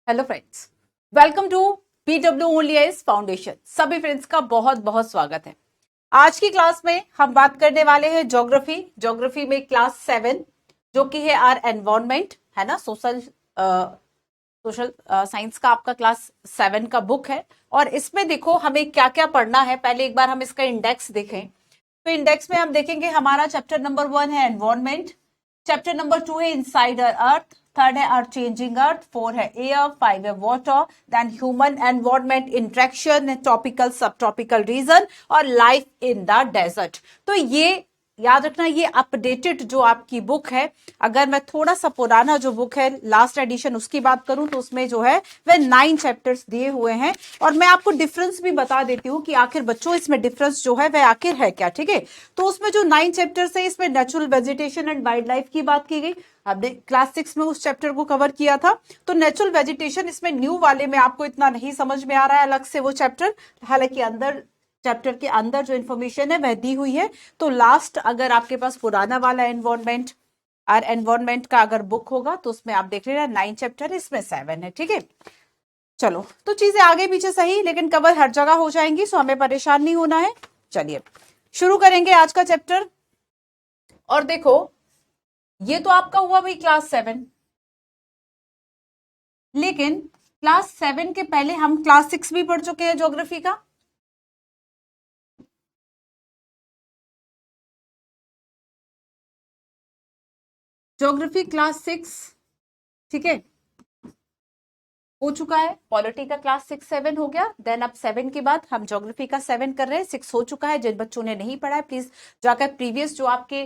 Hello friends, welcome to PW only IAS foundation. सभी friends का बहुत बहुत स्वागत है। आज की क्लास में हम बात करने वाले हैं ज्योग्राफी में क्लास 7 जो कि है आर एनवायरनमेंट, है ना। सोशल साइंस का आपका क्लास 7 का बुक है और इसमें देखो हमें क्या क्या पढ़ना है। पहले एक बार हम इसका इंडेक्स देखें तो इंडेक्स में हम देखेंगे हमारा चैप्टर नंबर 1 है एनवायरनमेंट, चैप्टर नंबर 2 है इनसाइड अर्थ, थर्ड है अर्थ चेंजिंग अर्थ, 4 है एयर, 5 है water, then human environment interaction, tropical सब ट्रॉपिकल रीजन और लाइफ इन द डेजर्ट। तो ये याद रखना, ये अपडेटेड जो आपकी बुक है। अगर मैं थोड़ा सा पुराना जो बुक है लास्ट एडिशन उसकी बात करूं तो उसमें जो है वह 9 चैप्टर्स दिए हुए हैं और मैं आपको डिफरेंस भी बता देती हूँ कि आखिर बच्चों इसमें डिफरेंस जो है वह आखिर है क्या। ठीक है, तो उसमें जो 9 चैप्टर्स है इसमें natural vegetation and wild life की बात की गई। आपने क्लास 6 में उस चैप्टर को कवर किया था। तो नेचुरल वेजिटेशन इसमें न्यू वाले में आपको इतना नहीं समझ में आ रहा है अलग से वो चैप्टर, हालांकि अंदर चैप्टर के अंदर जो इन्फॉर्मेशन है वह दी हुई है। तो लास्ट अगर आपके पास पुराना वाला एनवायरनमेंट का अगर बुक होगा तो उसमें आप देख लेना 9 चैप्टर, इसमें 7 है। ठीक है, चलो तो चीजें आगे पीछे सही लेकिन कवर हर जगह हो जाएंगी, सो हमें परेशान नहीं होना है। चलिए शुरू करेंगे आज का चैप्टर। और देखो ये तो आपका हुआ भाई क्लास 7, लेकिन क्लास 7 के पहले हम क्लास 6 भी पढ़ चुके हैं ज्योग्राफी का। ज्योग्राफी क्लास 6, ठीक है, हो चुका है। पॉलिटी का क्लास 6 7 हो गया, देन अब 7 के बाद हम ज्योग्राफी का 7 कर रहे हैं। 6 हो चुका है। जिन बच्चों ने नहीं पढ़ा है प्लीज जाकर प्रीवियस जो आपके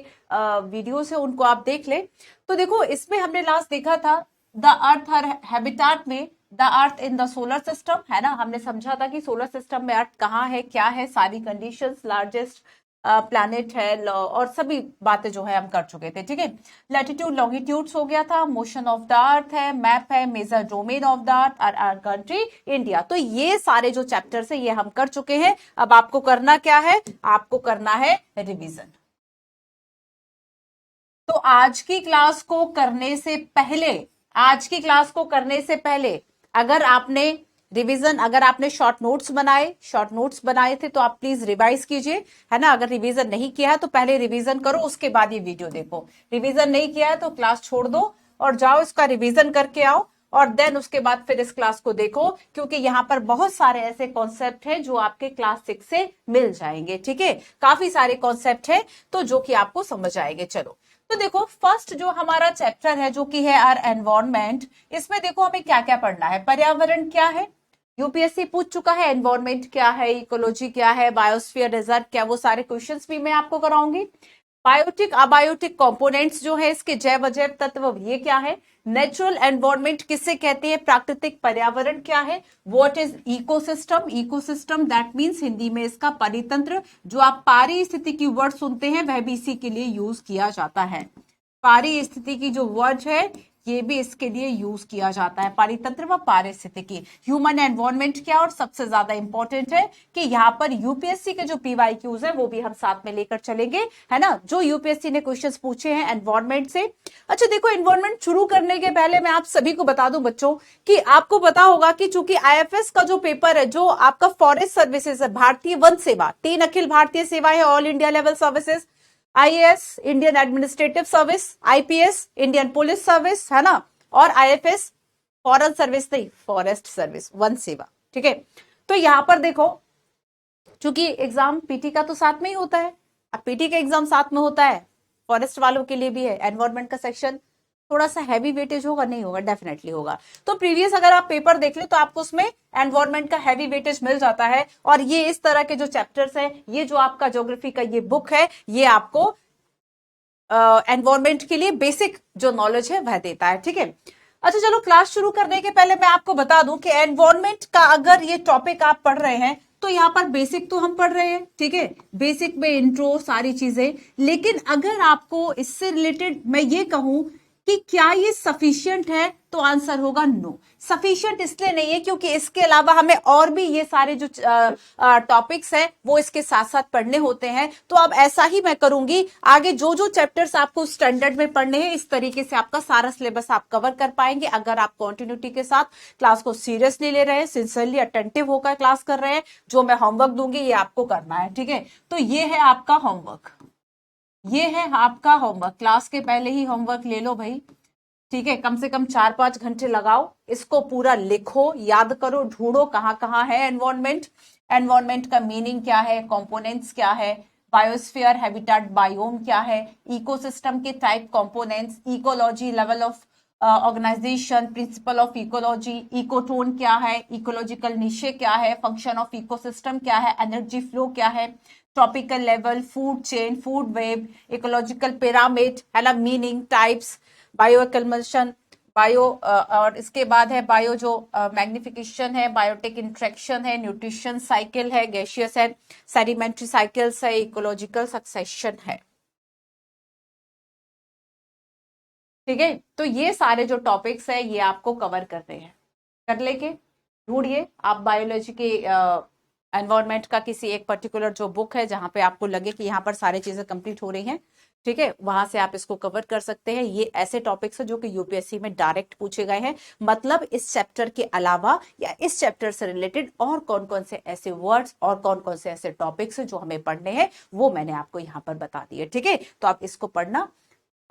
वीडियोस है उनको आप देख ले। तो देखो इसमें हमने लास्ट देखा था द अर्थ हर हैबिटाट में, the earth in the solar system, है ना। हमने समझा था कि सोलर सिस्टम में अर्थ कहाँ है, क्या है, सारी कंडीशंस, लार्जेस्ट प्लैनेट है और सभी बातें जो है हम कर चुके थे। ठीक है, लैटिट्यूड लॉन्गिट्यूड्स हो गया था, मोशन ऑफ द अर्थ है, मैप है, major domain of the earth और आवर कंट्री इंडिया। तो ये सारे जो चैप्टर्स है ये हम कर चुके हैं। अब आपको करना क्या है, आपको करना है रिवीजन। तो आज की क्लास को करने से पहले अगर आपने शॉर्ट नोट्स बनाए थे तो आप प्लीज रिवाइज कीजिए, है ना। अगर रिवीजन नहीं किया है तो पहले रिवीजन करो, उसके बाद ये वीडियो देखो। रिवीजन नहीं किया है तो क्लास छोड़ दो और जाओ इसका रिवीजन करके आओ और देन उसके बाद फिर इस क्लास को देखो, क्योंकि यहाँ पर बहुत सारे ऐसे कॉन्सेप्ट हैं जो आपके क्लास 6 से मिल जाएंगे। ठीक है, काफी सारे कॉन्सेप्ट हैं तो जो कि आपको समझ आएंगे। चलो तो देखो फर्स्ट जो हमारा चैप्टर है जो कि है आर एनवायरनमेंट, इसमें देखो हमें क्या क्या पढ़ना है। पर्यावरण क्या है, यूपीएससी पूछ चुका है। एनवायरनमेंट क्या है, इकोलॉजी क्या है, बायोस्फीयर रिजर्व क्या, वो सारे क्वेश्चंस भी मैं आपको कराऊंगी। बायोटिक अबायोटिक कंपोनेंट्स जो है इसके, जैव अजैव तत्व, ये क्या है। नेचुरल एनवायरनमेंट किसे कहते हैं, प्राकृतिक पर्यावरण क्या है। What is ecosystem that means Hindi में इसका परितंत्र। जो आप पारिस्थितिकी वर्ड सुनते हैं वह भी इसी के लिए यूज किया जाता है। पारिस्थितिकी जो वर्ड है ये भी इसके लिए यूज किया जाता है, पारितंत्र व पारिस्थितिकी। ह्यूमन एनवायरनमेंट क्या, और सबसे ज्यादा इंपॉर्टेंट है कि यहाँ पर यूपीएससी के जो पीवाईक्यूज है वो भी हम साथ में लेकर चलेंगे, है ना, जो यूपीएससी ने क्वेश्चंस पूछे हैं एनवायरनमेंट से। अच्छा देखो, एनवायरनमेंट शुरू करने के पहले मैं आप सभी को बता दूं बच्चों कि आपको पता होगा कि चूंकि आईएफएस का जो पेपर है, जो आपका फॉरेस्ट सर्विसेज है, भारतीय वन सेवा, 3 अखिल भारतीय सेवा है, all India level services, IAS Indian administrative service, IPS Indian police service, है ना, और आईएफएस फॉरेन सर्विस नहीं, फॉरेस्ट सर्विस, वन सेवा। ठीक है, तो यहां पर देखो चूंकि एग्जाम पीटी का तो साथ में ही होता है, अब पीटी का एग्जाम साथ में होता है, फॉरेस्ट वालों के लिए भी है। एनवायरनमेंट का सेक्शन थोड़ा सा हैवी वेटेज होगा, नहीं होगा, डेफिनेटली होगा। तो प्रीवियस अगर आप पेपर देख ले तो आपको उसमें एनवायरनमेंट का हैवी वेटेज मिल जाता है। और ये इस तरह के जो चैप्टर्स हैं, ये जो आपका ज्योग्राफी का ये बुक है, ये आपको एनवायरनमेंट के लिए बेसिक जो नॉलेज है वह देता है। ठीक है, अच्छा चलो क्लास शुरू करने के पहले मैं आपको बता दूं कि एनवायरनमेंट का अगर ये टॉपिक आप पढ़ रहे हैं तो यहाँ पर बेसिक तो हम पढ़ रहे हैं, ठीक है, बेसिक में इंट्रो सारी चीजें। लेकिन अगर आपको इससे रिलेटेड मैं ये कहूं कि क्या ये सफिशिएंट है, तो आंसर होगा नो। सफिशिएंट इसलिए नहीं है क्योंकि इसके अलावा हमें और भी ये सारे जो टॉपिक्स हैं वो इसके साथ साथ पढ़ने होते हैं। तो अब ऐसा ही मैं करूंगी, आगे जो जो चैप्टर्स आपको स्टैंडर्ड में पढ़ने हैं इस तरीके से आपका सारा सिलेबस आप कवर कर पाएंगे, अगर आप कंटिन्यूटी के साथ क्लास को सीरियसली ले रहे हैं, सिंसियरली अटेंटिव होकर क्लास कर रहे हैं। जो मैं होमवर्क दूंगी ये आपको करना है, ठीक है। तो ये है आपका होमवर्क, ये है आपका होमवर्क। क्लास के पहले ही होमवर्क ले लो भाई, ठीक है। कम से कम 4-5 घंटे लगाओ, इसको पूरा लिखो, याद करो, ढूंढो कहां कहां है एनवायरनमेंट, एनवायरनमेंट का मीनिंग क्या है, कंपोनेंट्स क्या है, बायोस्फीयर हैबिटेट बायोम क्या है, इकोसिस्टम के type components, ecology level of organization, principle of ecology, ecotone क्या है, इकोलॉजिकल निशे क्या है, फंक्शन ऑफ इकोसिस्टम क्या है, एनर्जी फ्लो क्या है, tropical level, food chain, food web, ecological pyramid है ना, मीनिंग, टाइप्स, बायो एक्लमेशन, बायो और इसके बाद है बायो जो मैग्निफिकेशन है, बायोटिक इंट्रैक्शन है, न्यूट्रिशन साइकिल है, गैसियस है, सेडिमेंट्री साइकिल्स है, इकोलॉजिकल सक्सेशन है, ठीक है। तो ये सारे जो टॉपिक्स है ये आपको कवर करने हैं, कर लेके ढूंढिए आप बायोलॉजी के एनवायरनमेंट का किसी एक पर्टिकुलर जो बुक है जहां पे आपको लगे कि यहाँ पर सारी चीजें कंप्लीट हो रही हैं, ठीक है, वहां से आप इसको कवर कर सकते हैं। ये ऐसे टॉपिक्स है जो कि यूपीएससी में डायरेक्ट पूछे गए हैं, मतलब इस चैप्टर के अलावा या इस चैप्टर से रिलेटेड और कौन कौन से ऐसे वर्ड्स और कौन कौन से ऐसे टॉपिक्स जो हमें पढ़ने हैं वो मैंने आपको यहाँ पर बता दिए, ठीक है। तो आप इसको पढ़ना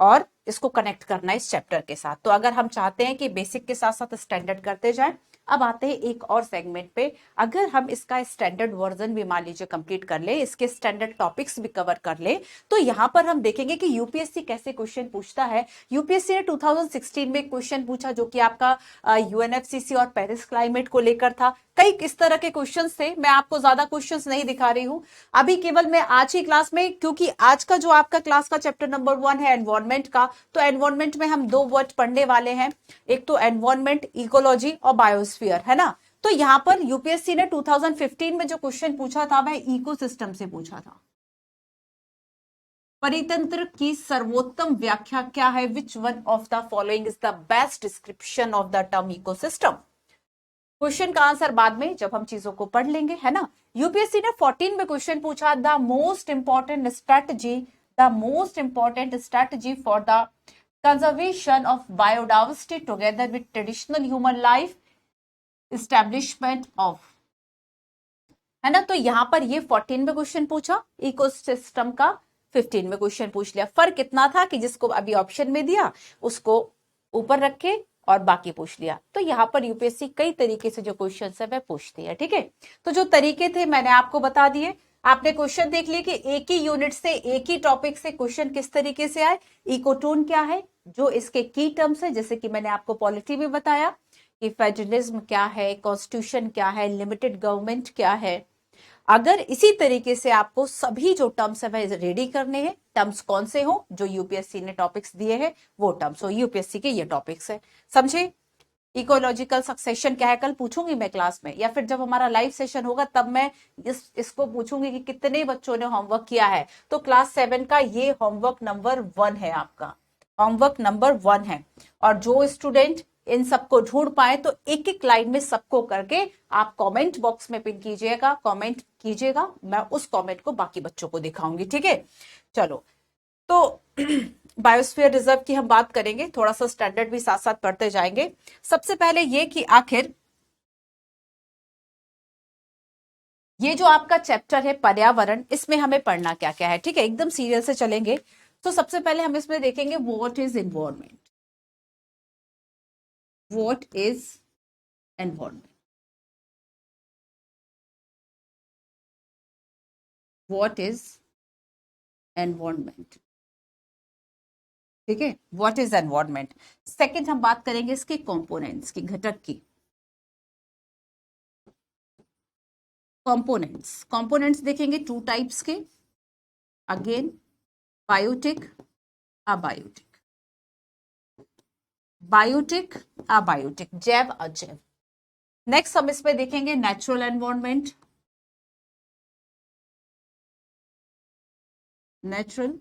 और इसको कनेक्ट करना इस चैप्टर के साथ। तो अगर हम चाहते हैं कि बेसिक के साथ साथ स्टैंडर्ड करते जाएं, अब आते हैं एक और सेगमेंट पे। अगर हम इसका स्टैंडर्ड वर्जन भी मान लीजिए कंप्लीट कर ले, इसके स्टैंडर्ड टॉपिक्स भी कवर कर ले, तो यहां पर हम देखेंगे कि यूपीएससी कैसे क्वेश्चन पूछता है। यूपीएससी ने 2016 में क्वेश्चन पूछा जो कि आपका यूएनएफसीसी और पेरिस क्लाइमेट को लेकर था। कई इस तरह के क्वेश्चंस थे, मैं आपको ज्यादा क्वेश्चंस नहीं दिखा रही हूं अभी, केवल मैं आज ही क्लास में, क्योंकि आज का जो आपका क्लास का चैप्टर नंबर 1 है एनवायरनमेंट का, तो एनवायरनमेंट में हम 2 वर्ड पढ़ने वाले हैं, एक तो एनवायरनमेंट इकोलॉजी और बायोस्फीयर, है ना। तो यहां पर यूपीएससी ने 2015 में जो क्वेश्चन पूछा था वह इकोसिस्टम से पूछा था। परितंत्र की सर्वोत्तम व्याख्या क्या है, विच one of the following is the best description of the term ecosystem. Question का आंसर बाद में जब हम चीजों को पढ़ लेंगे, है ना। यूपीएससी ने 14 में क्वेश्चन पूछा, the most important strategy, the most important strategy for the conservation of biodiversity together with traditional human life establishment of, है ना। तो यहां पर ये 14 में क्वेश्चन पूछा इकोसिस्टम का, 15 में क्वेश्चन पूछ लिया। फर्क इतना था कि जिसको अभी ऑप्शन में दिया उसको ऊपर रखे और बाकी पूछ लिया। तो यहाँ पर यूपीएससी कई तरीके से जो क्वेश्चन है वह पूछती है, ठीक है। तो जो तरीके थे मैंने आपको बता दिए। आपने क्वेश्चन देख लिए कि एक ही यूनिट से एक ही टॉपिक से क्वेश्चन किस तरीके से आए। इकोटोन क्या है, जो इसके की टर्म्स है, जैसे कि मैंने आपको पॉलिटी में बताया कि फेडरलिज्म क्या है, कॉन्स्टिट्यूशन क्या है, लिमिटेड गवर्नमेंट क्या है। अगर इसी तरीके से आपको सभी जो टर्म्स है वह रेडी करने हैं, टर्म्स कौन से हो जो यूपीएससी ने टॉपिक्स दिए हैं वो टर्म्स हो, यूपीएससी के ये टॉपिक्स है, समझे। इकोलॉजिकल सक्सेशन क्या है कल पूछूंगी मैं क्लास में, या फिर जब हमारा लाइव सेशन होगा तब मैं इसको पूछूंगी कि कितने बच्चों ने होमवर्क किया है। तो क्लास 7 का ये होमवर्क नंबर 1 है, आपका होमवर्क नंबर 1 है। और जो स्टूडेंट इन सबको ढूंढ पाए तो एक एक लाइन में सबको करके आप कमेंट बॉक्स में पिन कीजिएगा, कमेंट कीजिएगा, मैं उस कमेंट को बाकी बच्चों को दिखाऊंगी, ठीक है। चलो, तो बायोस्फीयर रिजर्व की हम बात करेंगे, थोड़ा सा स्टैंडर्ड भी साथ साथ पढ़ते जाएंगे। सबसे पहले ये कि आखिर ये जो आपका चैप्टर है पर्यावरण, इसमें हमें पढ़ना क्या क्या है, ठीक है, एकदम सीरियल से चलेंगे। तो सबसे पहले हम इसमें देखेंगे what is environment, what is environment, what is environment, ठीक है, व्हाट इज एनवायरनमेंट। सेकंड हम बात करेंगे इसके कंपोनेंट्स की, घटक की। कंपोनेंट्स, कंपोनेंट्स देखेंगे 2 टाइप्स के, again biotic, abiotic, biotic, abiotic, जैव अजैव। नेक्स्ट हम इसमें देखेंगे नेचुरल एनवायरनमेंट, नेचुरल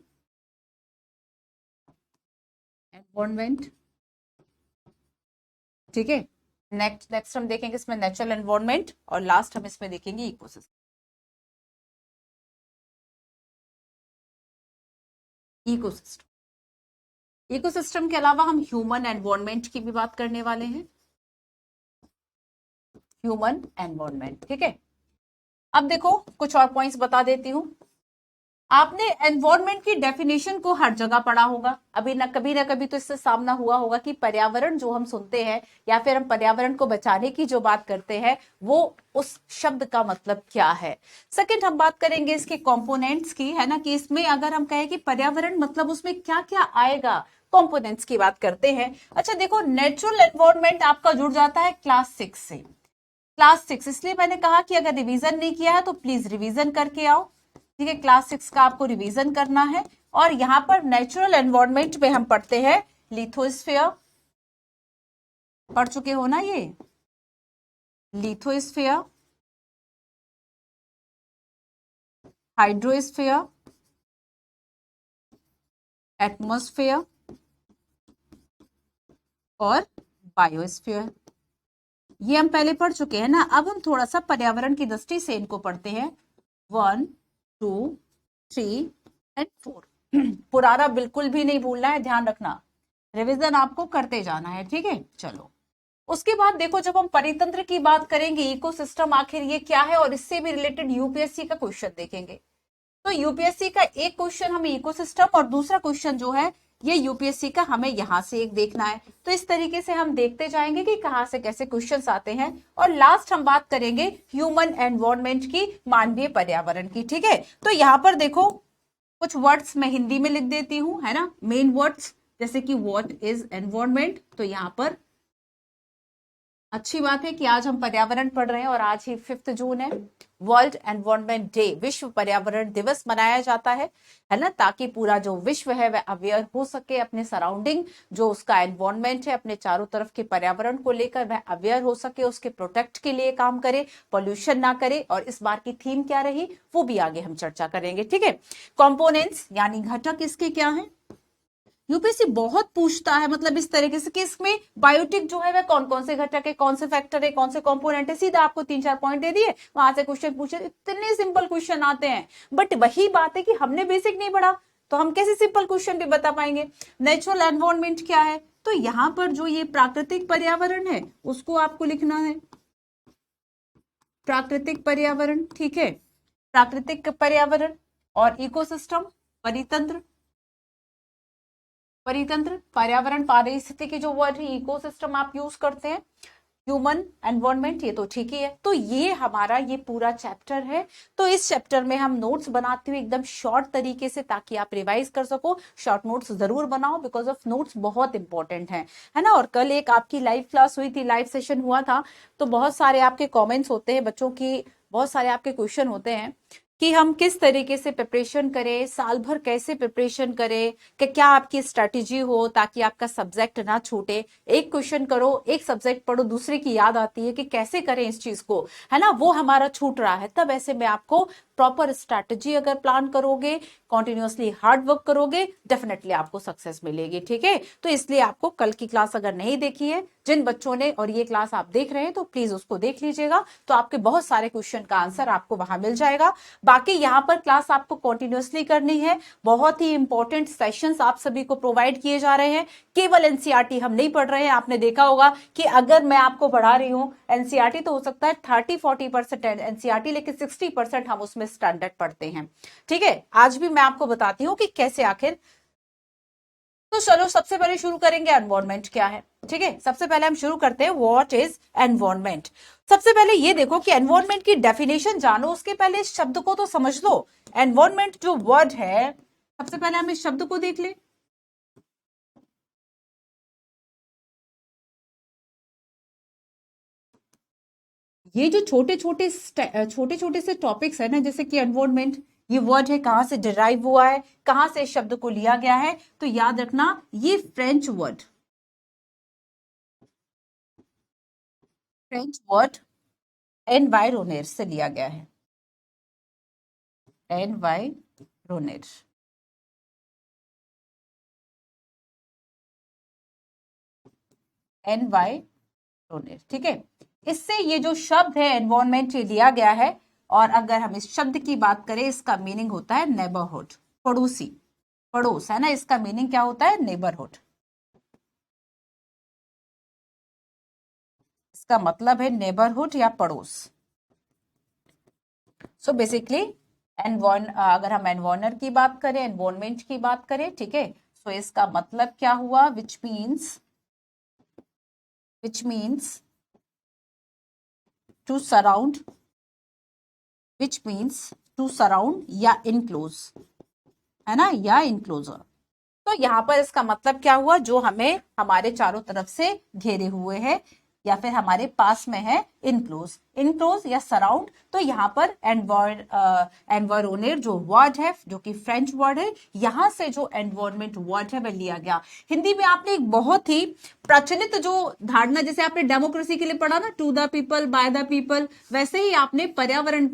एनवायरनमेंट, ठीक है। नेक्स्ट हम देखेंगे इसमें नेचुरल एनवायरनमेंट, और लास्ट हम इसमें देखेंगे इकोसिस्टम। इकोसिस्टम, इकोसिस्टम के अलावा हम ह्यूमन एनवायरनमेंट की भी बात करने वाले हैं। ह्यूमन एनवायरनमेंट, ठीक है। अब देखो कुछ और पॉइंट्स बता देती हूँ। आपने एनवायरनमेंट की डेफिनेशन को हर जगह पढ़ा होगा, अभी ना कभी तो इससे सामना हुआ होगा कि पर्यावरण जो हम सुनते हैं या फिर हम पर्यावरण को बचाने की जो बात करते हैं वो उस शब्द का मतलब क्या है। सेकंड हम बात करेंगे इसके कंपोनेंट्स की, है ना, कि इसमें अगर हम कहें कि पर्यावरण मतलब उसमें क्या क्या आएगा, कंपोनेंट्स की बात करते हैं। अच्छा देखो, नेचुरल एनवायरनमेंट आपका जुड़ जाता है क्लास 6 से। क्लास 6 इसलिए मैंने कहा कि अगर रिवीजन नहीं किया है तो प्लीज रिवीजन करके आओ, ठीक है। क्लास 6 का आपको रिवीजन करना है। और यहां पर नेचुरल एनवायरनमेंट में हम पढ़ते हैं लिथोस्फीयर, पढ़ चुके हो ना ये, लिथोस्फीयर, हाइड्रोस्फीयर, एटमॉस्फेयर और बायोस्फीयर, ये हम पहले पढ़ चुके हैं ना। अब हम थोड़ा सा पर्यावरण की दृष्टि से इनको पढ़ते हैं, 1 2 3 एंड 4। पुराना बिल्कुल भी नहीं भूलना है, ध्यान रखना, रिवीजन आपको करते जाना है, ठीक है। चलो उसके बाद देखो, जब हम परितंत्र की बात करेंगे, इकोसिस्टम आखिर ये क्या है, और इससे भी रिलेटेड यूपीएससी का क्वेश्चन देखेंगे। तो यूपीएससी का एक क्वेश्चन हमें इकोसिस्टम, और दूसरा क्वेश्चन जो है ये यूपीएससी का हमें यहां से एक देखना है। तो इस तरीके से हम देखते जाएंगे कि कहां से कैसे क्वेश्चंस आते हैं। और लास्ट हम बात करेंगे ह्यूमन एनवायरनमेंट की, मानवीय पर्यावरण की, ठीक है। तो यहां पर देखो कुछ वर्ड्स मैं हिंदी में लिख देती हूं, है ना, मेन वर्ड्स, जैसे कि व्हाट इज एनवायरनमेंट। तो यहां पर अच्छी बात है कि आज हम पर्यावरण पढ़ रहे हैं, और आज ही 5 जून है, वर्ल्ड एनवायरनमेंट डे, विश्व पर्यावरण दिवस मनाया जाता है ना, ताकि पूरा जो विश्व है वह अवेयर हो सके अपने सराउंडिंग, जो उसका एनवायरनमेंट है अपने चारों तरफ के पर्यावरण को लेकर वह अवेयर हो सके, उसके प्रोटेक्ट के लिए काम करे, पोल्यूशन ना करे। और इस बार की थीम क्या रही वो भी आगे हम चर्चा करेंगे, ठीक है। कंपोनेंट्स यानी घटक इसके क्या है, यूपीएससी बहुत पूछता है, मतलब इस तरीके से कि इसमें बायोटिक जो है वह कौन कौन से घटक है, कौन से फैक्टर है, कौन से कंपोनेंट है, सीधा आपको 3-4 पॉइंट दे दिए, वहां से क्वेश्चन पूछे, इतने सिंपल क्वेश्चन आते हैं। बट वही बात है कि हमने बेसिक नहीं पढ़ा, तो हम कैसे सिंपल क्वेश्चन भी बता पाएंगे। नेचुरल एनवायरनमेंट क्या है, तो यहां पर जो ये प्राकृतिक पर्यावरण है उसको आपको लिखना है, प्राकृतिक पर्यावरण, ठीक है। प्राकृतिक पर्यावरण और इकोसिस्टम, परितंत्र, परितंत्र पर्यावरण पारिस्थितिकी की जो वर्ड है, इकोसिस्टम आप यूज करते हैं, ह्यूमन एनवायरनमेंट, ये तो ठीक ही है। तो ये हमारा ये पूरा चैप्टर है। तो इस चैप्टर में हम नोट्स बनाते हुए एकदम शॉर्ट तरीके से, ताकि आप रिवाइज कर सको। शॉर्ट नोट्स जरूर बनाओ, बिकॉज ऑफ नोट्स बहुत इंपॉर्टेंट है ना। और कल एक आपकी लाइव क्लास हुई थी, लाइव सेशन हुआ था, तो बहुत सारे आपके कॉमेंट्स होते हैं बच्चों की, बहुत सारे आपके क्वेश्चन होते हैं कि हम किस तरीके से प्रिपरेशन करें, साल भर कैसे प्रिपरेशन करें, कि क्या आपकी स्ट्रैटेजी हो ताकि आपका सब्जेक्ट ना छूटे। एक क्वेश्चन करो, एक सब्जेक्ट पढ़ो, दूसरे की याद आती है कि कैसे करें इस चीज को, है ना, वो हमारा छूट रहा है। तब ऐसे में आपको प्रॉपर स्ट्रैटेजी अगर प्लान करोगे, कॉन्टिन्यूसली हार्ड वर्क करोगे, डेफिनेटली आपको सक्सेस मिलेगी, ठीक है। तो इसलिए आपको कल की क्लास अगर नहीं देखी है, जिन बच्चों ने, और ये क्लास आप देख रहे हैं, तो प्लीज उसको देख लीजिएगा, तो आपके बहुत सारे क्वेश्चन का आंसर आपको वहां मिल जाएगा। बाकी यहाँ पर क्लास आपको कंटिन्यूअसली करनी है, बहुत ही इंपॉर्टेंट सेशंस आप सभी को प्रोवाइड किए जा रहे हैं। केवल एनसीईआरटी हम नहीं पढ़ रहे हैं, आपने देखा होगा कि अगर मैं आपको पढ़ा रही हूँ एनसीईआरटी, तो हो सकता है 30-40% एनसीईआरटी, लेकिन 60% हम उसमें स्टैंडर्ड पढ़ते हैं, ठीक है। आज भी मैं आपको बताती हूँ कि कैसे आखिर। तो चलो सबसे पहले शुरू करेंगे एनवायरनमेंट क्या है, ठीक है। सबसे पहले हम शुरू करते हैं व्हाट इज एनवायरनमेंट। सबसे पहले ये देखो कि एनवायरनमेंट की डेफिनेशन जानो, उसके पहले इस शब्द को तो समझ लो। एनवायरनमेंट जो वर्ड है, सबसे पहले हम इस शब्द को देख ले। ये जो छोटे छोटे से टॉपिक्स है ना, जैसे कि एनवायरनमेंट, ये वर्ड है, कहां से डिराइव हुआ है, कहां से इस शब्द को लिया गया है, तो याद रखना ये फ्रेंच वर्ड एनवायरोनेर से लिया गया है, एनवायरोनेर। एनवायरोनेट, ठीक है। इससे ये जो शब्द है एनवायरमेंट लिया गया है, और अगर हम इस शब्द की बात करें, इसका मीनिंग होता है नेबरहुड, पड़ोसी, पड़ोस, है ना। इसका मीनिंग क्या होता है? नेबरहुड। इसका मतलब है नेबरहुड या पड़ोस। सो बेसिकली अगर हम एनवायरनर की बात करें, एनवायरमेंट की बात करें, ठीक है, सो इसका मतलब क्या हुआ? which means to surround, which means to surround या enclose, है ना, या enclosure। तो यहाँ पर इसका मतलब क्या हुआ? जो हमें हमारे चारों तरफ से घेरे हुए है, या फिर हमारे पास में है, इनक्लोज, इनक्लोज या सराउंड। तो यहाँ पर एनवायरोनेट जो वर्ड है, जो कि फ्रेंच वर्ड है, यहाँ से जो एनवायरमेंट वर्ड है वह लिया गया। हिंदी में आपने एक बहुत ही प्रचलित जो धारणा, जैसे आपने डेमोक्रेसी के लिए पढ़ा ना, to the people by the people, वैसे ही आपने पर्यावरण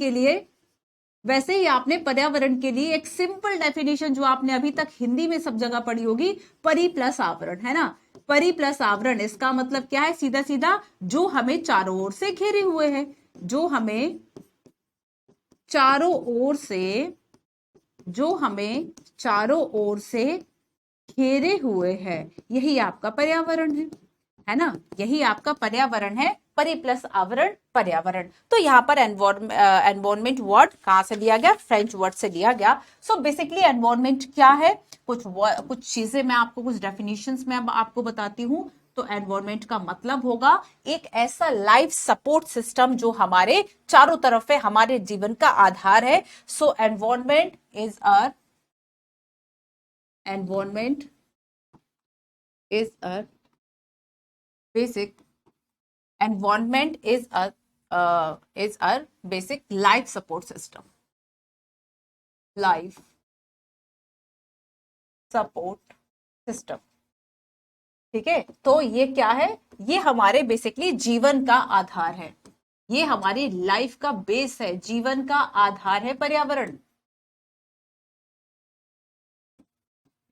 के लिए एक सिंपल डेफिनेशन जो आपने अभी तक हिंदी में सब जगह पढ़ी होगी, परि प्लस आवरण, है ना। परि प्लस आवरण, इसका मतलब क्या है? सीधा सीधा जो हमें चारों ओर से घेरे हुए है, जो हमें चारों ओर से, जो हमें चारों ओर से घेरे हुए है, यही आपका पर्यावरण है ना, यही आपका पर्यावरण है। परि प्लस आवरण, पर्यावरण। तो यहाँ पर एनवायरमेंट वर्ड कहां से लिया गया? फ्रेंच वर्ड से लिया गया। सो बेसिकली एनवायरमेंट क्या है? कुछ चीजें मैं आपको, कुछ डेफिनेशंस में आपको बताती हूँ। तो एनवायरमेंट का मतलब होगा एक ऐसा लाइफ सपोर्ट सिस्टम जो हमारे चारों तरफ है, हमारे जीवन का आधार है। सो environment is a basic environment is a basic life support system, life support system, ठीक है। तो ये क्या है? ये हमारे बेसिकली जीवन का आधार है, ये हमारी लाइफ का बेस है, जीवन का आधार है पर्यावरण।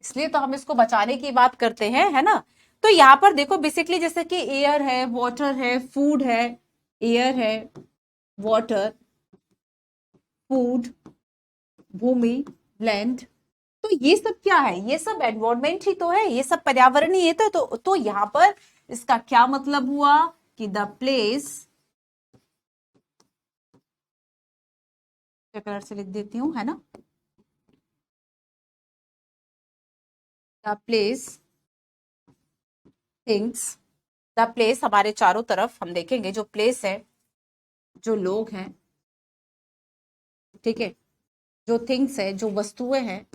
इसलिए तो हम इसको बचाने की बात करते हैं, है ना। तो यहाँ पर देखो बेसिकली जैसे कि एयर है, वाटर है, फूड है, एयर है, वाटर, फूड, भूमि, लैंड, तो ये सब क्या है? ये सब एनवायरमेंट ही तो है, ये सब पर्यावरण ही है। तो यहाँ पर इसका क्या मतलब हुआ कि द प्लेस, कलर से लिख देती हूं, है ना, the place things, the place, हमारे चारों तरफ हम देखेंगे जो प्लेस है, जो लोग हैं, ठीक है, जो थिंग्स है, जो वस्तुएं हैं,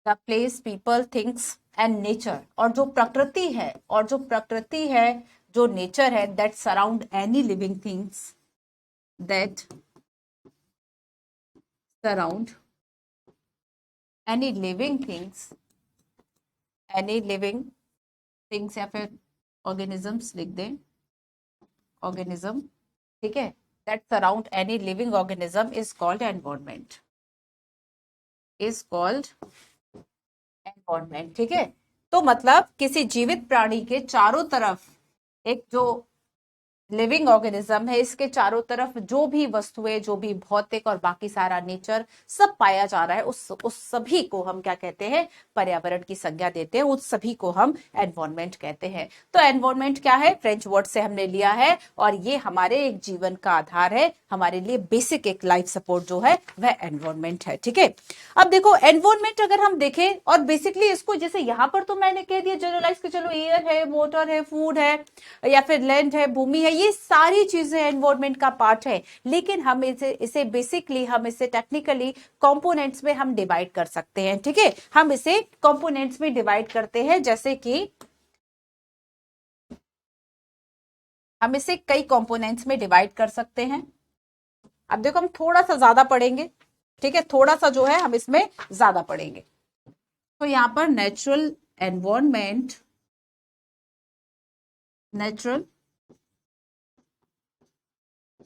the place, people, things and nature, और जो प्रकृति है, जो नेचर है, that surround any living things, that surround any living things, any living things, या फिर ऑर्गेनिजम्स लिख दें, ऑर्गेनिज्म, ठीक है, that surround any living organism is called environment, is called environment, ठीक है। तो मतलब किसी जीवित प्राणी के चारों तरफ एक जो लिविंग ऑर्गेनिज्म है, इसके चारों तरफ जो भी वस्तुएं, जो भी भौतिक और बाकी सारा नेचर सब पाया जा रहा है, उस सभी को हम क्या कहते हैं? पर्यावरण की संज्ञा देते हैं, उस सभी को हम एनवायरमेंट कहते हैं। तो एनवायरमेंट क्या है? फ्रेंच वर्ड से हमने लिया है, और ये हमारे एक जीवन का आधार है, हमारे लिए बेसिक एक लाइफ सपोर्ट जो है वह एनवायरमेंट है, ठीक है। अब देखो एनवायरमेंट अगर हम देखें, और बेसिकली इसको जैसे यहाँ पर तो मैंने कह दिया जनरलाइज कि चलो एयर है, वाटर है, फूड है, या फिर लैंड है, भूमि है, ये सारी चीजें एनवायरमेंट का पार्ट है। लेकिन हम इसे बेसिकली, हम इसे टेक्निकली कंपोनेंट्स में हम डिवाइड कर सकते हैं, ठीक है। हम इसे कंपोनेंट्स में डिवाइड करते हैं, जैसे कि हम इसे कई कंपोनेंट्स में डिवाइड कर सकते हैं। अब देखो हम थोड़ा सा ज्यादा पढ़ेंगे, ठीक है, थोड़ा सा जो है हम इसमें ज्यादा पढ़ेंगे। तो यहां पर नेचुरल एनवायरनमेंट, नेचुरल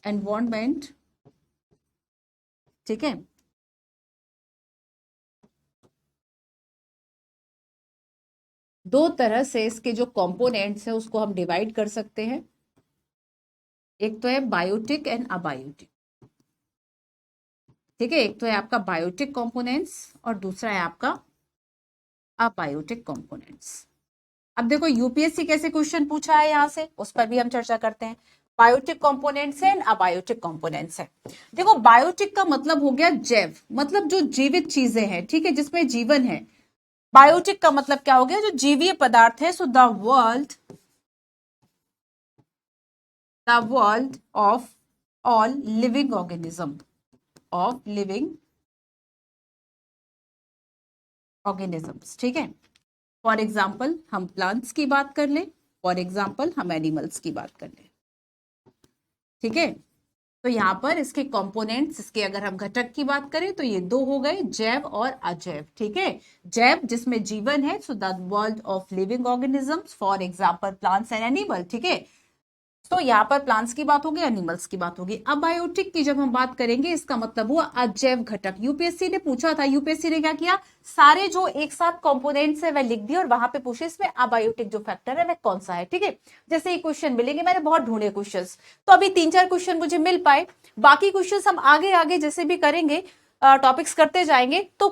एनवायरनमेंट, ठीक है, दो तरह से इसके जो कंपोनेंट्स है उसको हम डिवाइड कर सकते हैं। एक तो है बायोटिक एंड अबायोटिक, ठीक है। एक तो है आपका बायोटिक कंपोनेंट्स और दूसरा है आपका अबायोटिक कंपोनेंट्स। अब देखो यूपीएससी कैसे क्वेश्चन पूछा है यहाँ से, उस पर भी हम चर्चा करते हैं। बायोटिक कंपोनेंट्स है एंड अबायोटिक कंपोनेंट्स है। देखो बायोटिक का मतलब हो गया जैव, मतलब जो जीवित चीजें हैं, ठीक है, जिसमें जीवन है। बायोटिक का मतलब क्या हो गया, जो जीवीय पदार्थ है। So the world of all living organism, of living organisms, ठीक है। फॉर एग्जाम्पल हम प्लांट्स की बात कर लें, फॉर एग्जाम्पल हम एनिमल्स की बात कर लें, ठीक है। तो यहाँ पर इसके कंपोनेंट्स, इसके अगर हम घटक की बात करें तो ये दो हो गए, जैव और अजैव, ठीक है। जैव जिसमें जीवन है, so the world of living organisms, for example plants and animal, ठीक है। तो यहाँ पर प्लांट्स की बात होगी, एनिमल्स की बात होगी। अबायोटिक की जब हम बात करेंगे, इसका मतलब हुआ अजैव घटक। यूपीएससी ने पूछा था, यूपीएससी ने क्या किया, सारे जो एक साथ कंपोनेंट्स है वह लिख दिए और वहां पे पूछे इसमें अबायोटिक जो फैक्टर है वह कौन सा है, ठीक है। जैसे ये क्वेश्चन मिलेंगे, मैंने बहुत ढूंढे क्वेश्चन, तो अभी 3-4 क्वेश्चन मुझे मिल पाए। बाकी क्वेश्चन हम आगे आगे जैसे भी करेंगे, टॉपिक्स करते जाएंगे, तो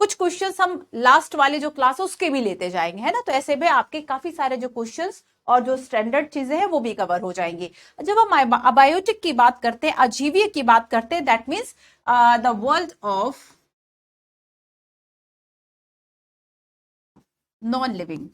कुछ क्वेश्चंस हम लास्ट वाले जो क्लास है उसके भी लेते जाएंगे, है ना। तो ऐसे में आपके काफी सारे जो क्वेश्चंस और जो स्टैंडर्ड चीजें हैं वो भी कवर हो जाएंगी। जब हम अबायोटिक की बात करते हैं, अजीवीय की बात करते हैं, that means the world of non living,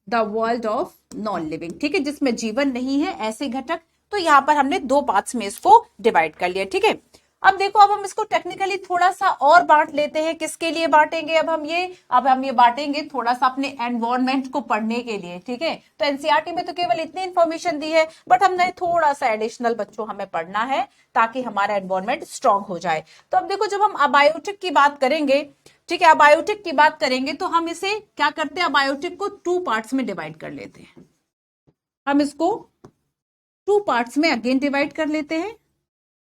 the world of non living, ठीक है, जिसमें जीवन नहीं है, ऐसे घटक। तो यहां पर हमने दो पार्ट्स में इसको डिवाइड कर लिया, ठीक है। अब देखो, अब हम इसको टेक्निकली थोड़ा सा और बांट लेते हैं। किसके लिए बांटेंगे अब हम ये बांटेंगे थोड़ा सा अपने एनवायरनमेंट को पढ़ने के लिए, ठीक है। तो एनसीईआरटी में तो केवल इतनी इंफॉर्मेशन दी है, बट हमने थोड़ा सा एडिशनल बच्चों हमें पढ़ना है ताकि हमारा एनवायरनमेंट स्ट्रांग हो जाए। तो अब देखो, जब हम अबायोटिक की बात करेंगे, ठीक है, अबायोटिक की बात करेंगे तो हम इसे क्या करते हैं, अबायोटिक को 2 पार्ट्स में डिवाइड कर लेते हैं। हम इसको 2 पार्ट्स में अगेन डिवाइड कर लेते हैं,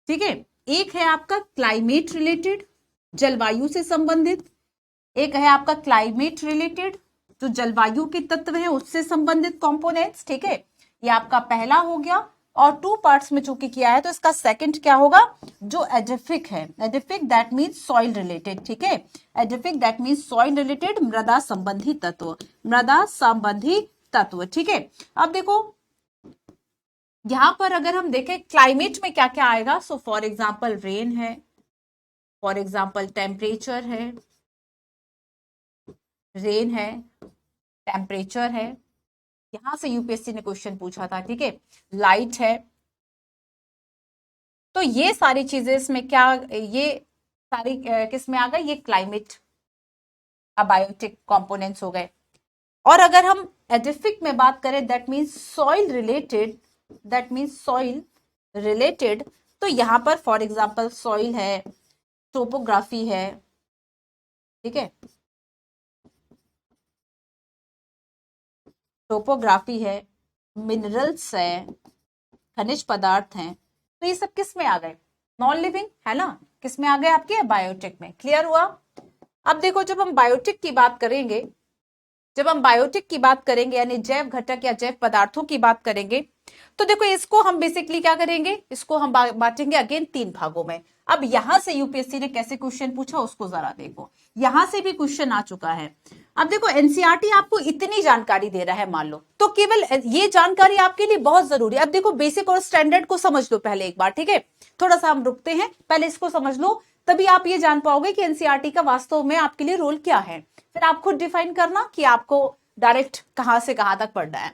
ठीक है। एक है आपका क्लाइमेट रिलेटेड, जलवायु से संबंधित। एक है आपका क्लाइमेट रिलेटेड, जो जलवायु के तत्व है उससे संबंधित कंपोनेंट्स, ठीक है। ये आपका पहला हो गया। और 2 पार्ट्स में चूंकि किया है तो इसका सेकंड क्या होगा, जो एडिफिक है, edaphic that means soil related, ठीक है। Edaphic that means soil related, मृदा संबंधी तत्व, मृदा संबंधी तत्व, ठीक है। अब देखो यहां पर अगर हम देखें क्लाइमेट में क्या क्या आएगा, सो फॉर एग्जाम्पल रेन है, फॉर एग्जाम्पल टेम्परेचर है, रेन है, टेम्परेचर है, यहां से यूपीएससी ने क्वेश्चन पूछा था, ठीक है। लाइट है। तो ये सारी चीजें इसमें क्या, ये सारी किस में आ गई, ये क्लाइमेट अबायोटिक कंपोनेंट्स हो गए। और अगर हम एडिफिक में बात करें, that means soil related, that means soil related, तो यहां पर फॉर एग्जाम्पल सॉइल है, टोपोग्राफी है, ठीक है, टोपोग्राफी है, मिनरल्स है, खनिज पदार्थ हैं। तो ये सब किस में आ गए, नॉन लिविंग, है ना, किस में आ गए आपके बायोटिक में। क्लियर हुआ। अब देखो, जब हम बायोटिक की बात करेंगे, जब हम बायोटिक की बात करेंगे यानी जैव घटक या जैव पदार्थों की बात करेंगे, तो देखो इसको हम बेसिकली क्या करेंगे, इसको हम बांटेंगे अगेन 3 भागों में। अब यहां से यूपीएससी ने कैसे क्वेश्चन पूछा उसको जरा देखो, यहां से भी क्वेश्चन आ चुका है। अब देखो एनसीईआरटी आपको इतनी जानकारी दे रहा है, मान लो, तो केवल ये जानकारी आपके लिए बहुत जरूरी है। अब देखो बेसिक और स्टैंडर्ड को समझ लो पहले एक बार, ठीक है। थोड़ा सा हम रुकते हैं, पहले इसको समझ लो, तभी आप ये जान पाओगे कि एनसीईआरटी का वास्तव में आपके लिए रोल क्या है। फिर आप खुद डिफाइन करना कि आपको डायरेक्ट कहां से कहां तक पढ़ना है।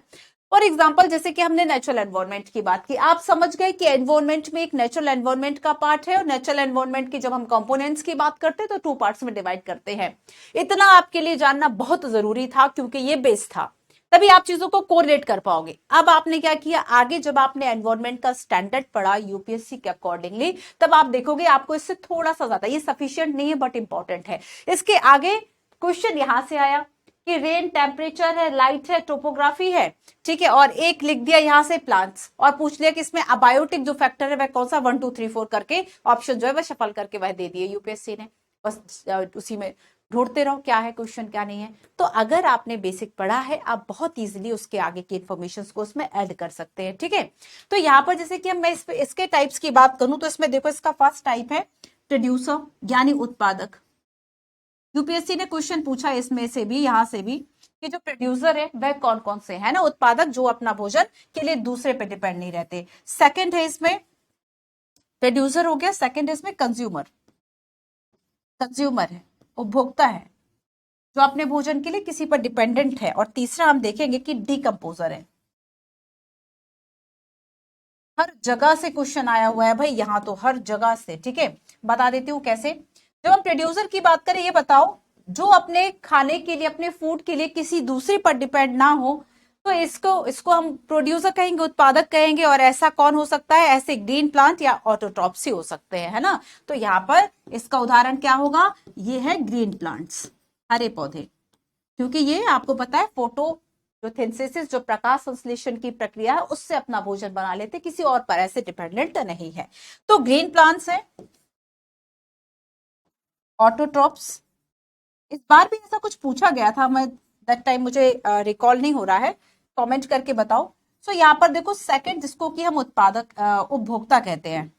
फॉर एग्जाम्पल जैसे कि हमने नेचुरल एनवायरनमेंट की बात की, आप समझ गए कि एनवायरनमेंट में एक नेचुरल एनवायरनमेंट का पार्ट है और नेचुरल एनवायरनमेंट की जब हम कंपोनेंट्स की बात करते हैं तो 2 पार्ट्स में डिवाइड करते हैं। इतना आपके लिए जानना बहुत जरूरी था क्योंकि ये बेस था, तभी आप चीजों को कोरिलेट कर पाओगे। अब आपने क्या किया, आगे जब आपने एनवायरनमेंट का स्टैंडर्ड पढ़ा यूपीएससी के अकॉर्डिंगली, तब आप देखोगे आपको इससे थोड़ा सा ज्यादा, ये सफिशिएंट नहीं है बट इंपॉर्टेंट है। इसके आगे क्वेश्चन यहां से आया कि रेन, टेम्परेचर है, लाइट है, टोपोग्राफी है, ठीक है, और एक लिख दिया यहां से प्लांट्स, और पूछ लिया कि इसमें अबायोटिक जो फैक्टर है वह कौन सा, 1 2 3 4 करके ऑप्शन जो है वह शफल करके वह दे दिए यूपीएससी ने, बस उसी में ढूंढते रहो क्या है क्वेश्चन क्या नहीं है। तो अगर आपने बेसिक पढ़ा है आप बहुत इजीली उसके आगे की इन्फॉर्मेशन को उसमें ऐड कर सकते हैं, ठीक है। तो यहाँ पर जैसे कि मैं इसके टाइप्स की बात करूं तो इसमें देखो इसका फर्स्ट टाइप है प्रोड्यूसर यानी उत्पादक। यूपीएससी ने क्वेश्चन पूछा इसमें से भी, यहां से भी, कि जो प्रोड्यूसर है वह कौन कौन से है ना, उत्पादक जो अपना भोजन के लिए दूसरे पे डिपेंड नहीं रहते। सेकंड है इसमें प्रोड्यूसर हो गया, सेकंड है इसमें कंज्यूमर, कंज्यूमर है, उपभोक्ता है जो अपने भोजन के लिए किसी पर डिपेंडेंट है। और तीसरा हम देखेंगे कि डीकंपोजर है। हर जगह से क्वेश्चन आया हुआ है भाई, यहां तो हर जगह से, ठीक है। बता देती हूँ कैसे। जब हम प्रोड्यूसर की बात करें, ये बताओ जो अपने खाने के लिए, अपने फूड के लिए किसी दूसरे पर डिपेंड ना हो, तो इसको इसको हम प्रोड्यूसर कहेंगे, उत्पादक कहेंगे। और ऐसा कौन हो सकता है? ऐसे ग्रीन प्लांट या ऑटोट्रॉप्स ही हो सकते हैं, है ना। तो यहाँ पर इसका उदाहरण क्या होगा? ये है ग्रीन प्लांट्स, हरे पौधे, क्योंकि ये आपको पता है फोटो जो सिंथेसिस, जो प्रकाश संश्लेषण की प्रक्रिया है, उससे अपना भोजन बना लेते, किसी और पर ऐसे डिपेंडेंट नहीं है। तो ग्रीन प्लांट्स है, ऑटोट्रॉप्स। इस बार भी ऐसा कुछ पूछा गया था, मैं दैट टाइम मुझे रिकॉल नहीं हो रहा है, कमेंट करके बताओ। सो यहाँ पर देखो सेकंड, जिसको कि हम उत्पादक उपभोक्ता कहते हैं,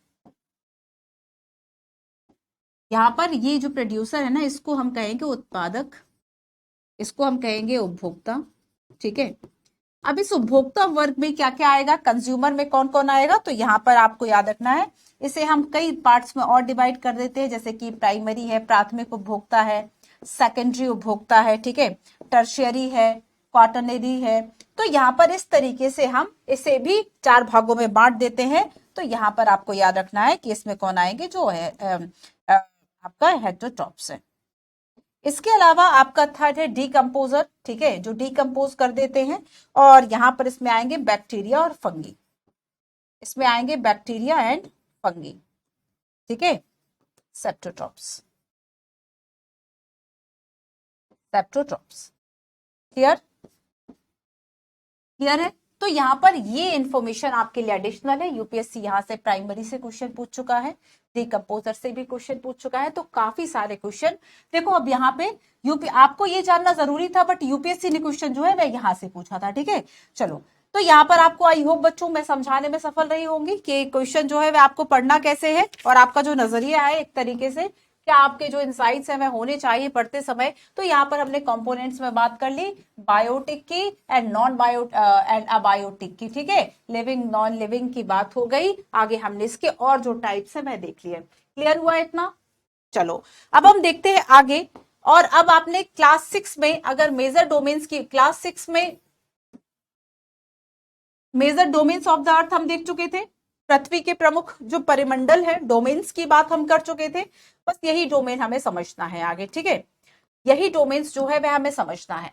यहाँ पर ये जो प्रोड्यूसर है ना, इसको हम कहेंगे उत्पादक, इसको हम कहेंगे उपभोक्ता, ठीक है। अब इस उपभोक्ता वर्ग में क्या क्या आएगा, कंज्यूमर में कौन कौन आएगा? तो यहाँ पर आपको याद रखना है, इसे हम कई पार्ट्स में और डिवाइड कर देते हैं, जैसे कि प्राइमरी है, प्राथमिक उपभोक्ता है, सेकेंडरी उपभोक्ता है, ठीक है, टर्शियरी है, क्वाटरनरी है। तो यहाँ पर इस तरीके से हम इसे भी 4 भागों में बांट देते हैं। तो यहाँ पर आपको याद रखना है कि इसमें कौन आएंगे, जो है आपका हेटेरोट्रॉप्स है। इसके अलावा आपका थर्ड है डीकंपोजर, ठीक है, जो डीकंपोज कर देते हैं। और यहां पर इसमें आएंगे बैक्टीरिया और फंगी, इसमें आएंगे बैक्टीरिया एंड फंगी, ठीक है, सेप्टोट्रॉप्स, सेप्टोट्रॉप्स। क्लियर? क्लियर है? तो यहाँ पर ये इंफॉर्मेशन आपके लिए एडिशनल है। यूपीएससी यहाँ से प्राइमरी से क्वेश्चन पूछ चुका है, डीकंपोजर से भी क्वेश्चन पूछ चुका है, तो काफी सारे क्वेश्चन। देखो अब यहाँ पे यूपी, आपको ये जानना जरूरी था, बट यूपीएससी ने क्वेश्चन जो है वह यहाँ से पूछा था, ठीक है। चलो, तो यहाँ पर आपको आई होप बच्चों मैं समझाने में सफल रही होंगी कि क्वेश्चन जो है वह आपको पढ़ना कैसे है, और आपका जो नजरिया है एक तरीके से, क्या आपके जो इंसाइट्स है वह होने चाहिए पढ़ते समय। तो यहाँ पर हमने कंपोनेंट्स में बात कर ली, बायोटिक की and non bio and abiotic की, ठीक है, लिविंग नॉन लिविंग की बात हो गई। आगे हमने इसके और जो टाइप्स है वह देख लिए। क्लियर हुआ इतना? चलो अब हम देखते हैं आगे। और अब आपने क्लास 6 में अगर मेजर डोमेन्स की, क्लास 6 में major domains of the earth हम देख चुके थे, पृथ्वी के प्रमुख जो परिमंडल है, डोमेन्स की बात हम कर चुके थे। बस यही डोमेन हमें समझना है आगे, ठीक है, यही डोमेन्स जो है वह हमें समझना है।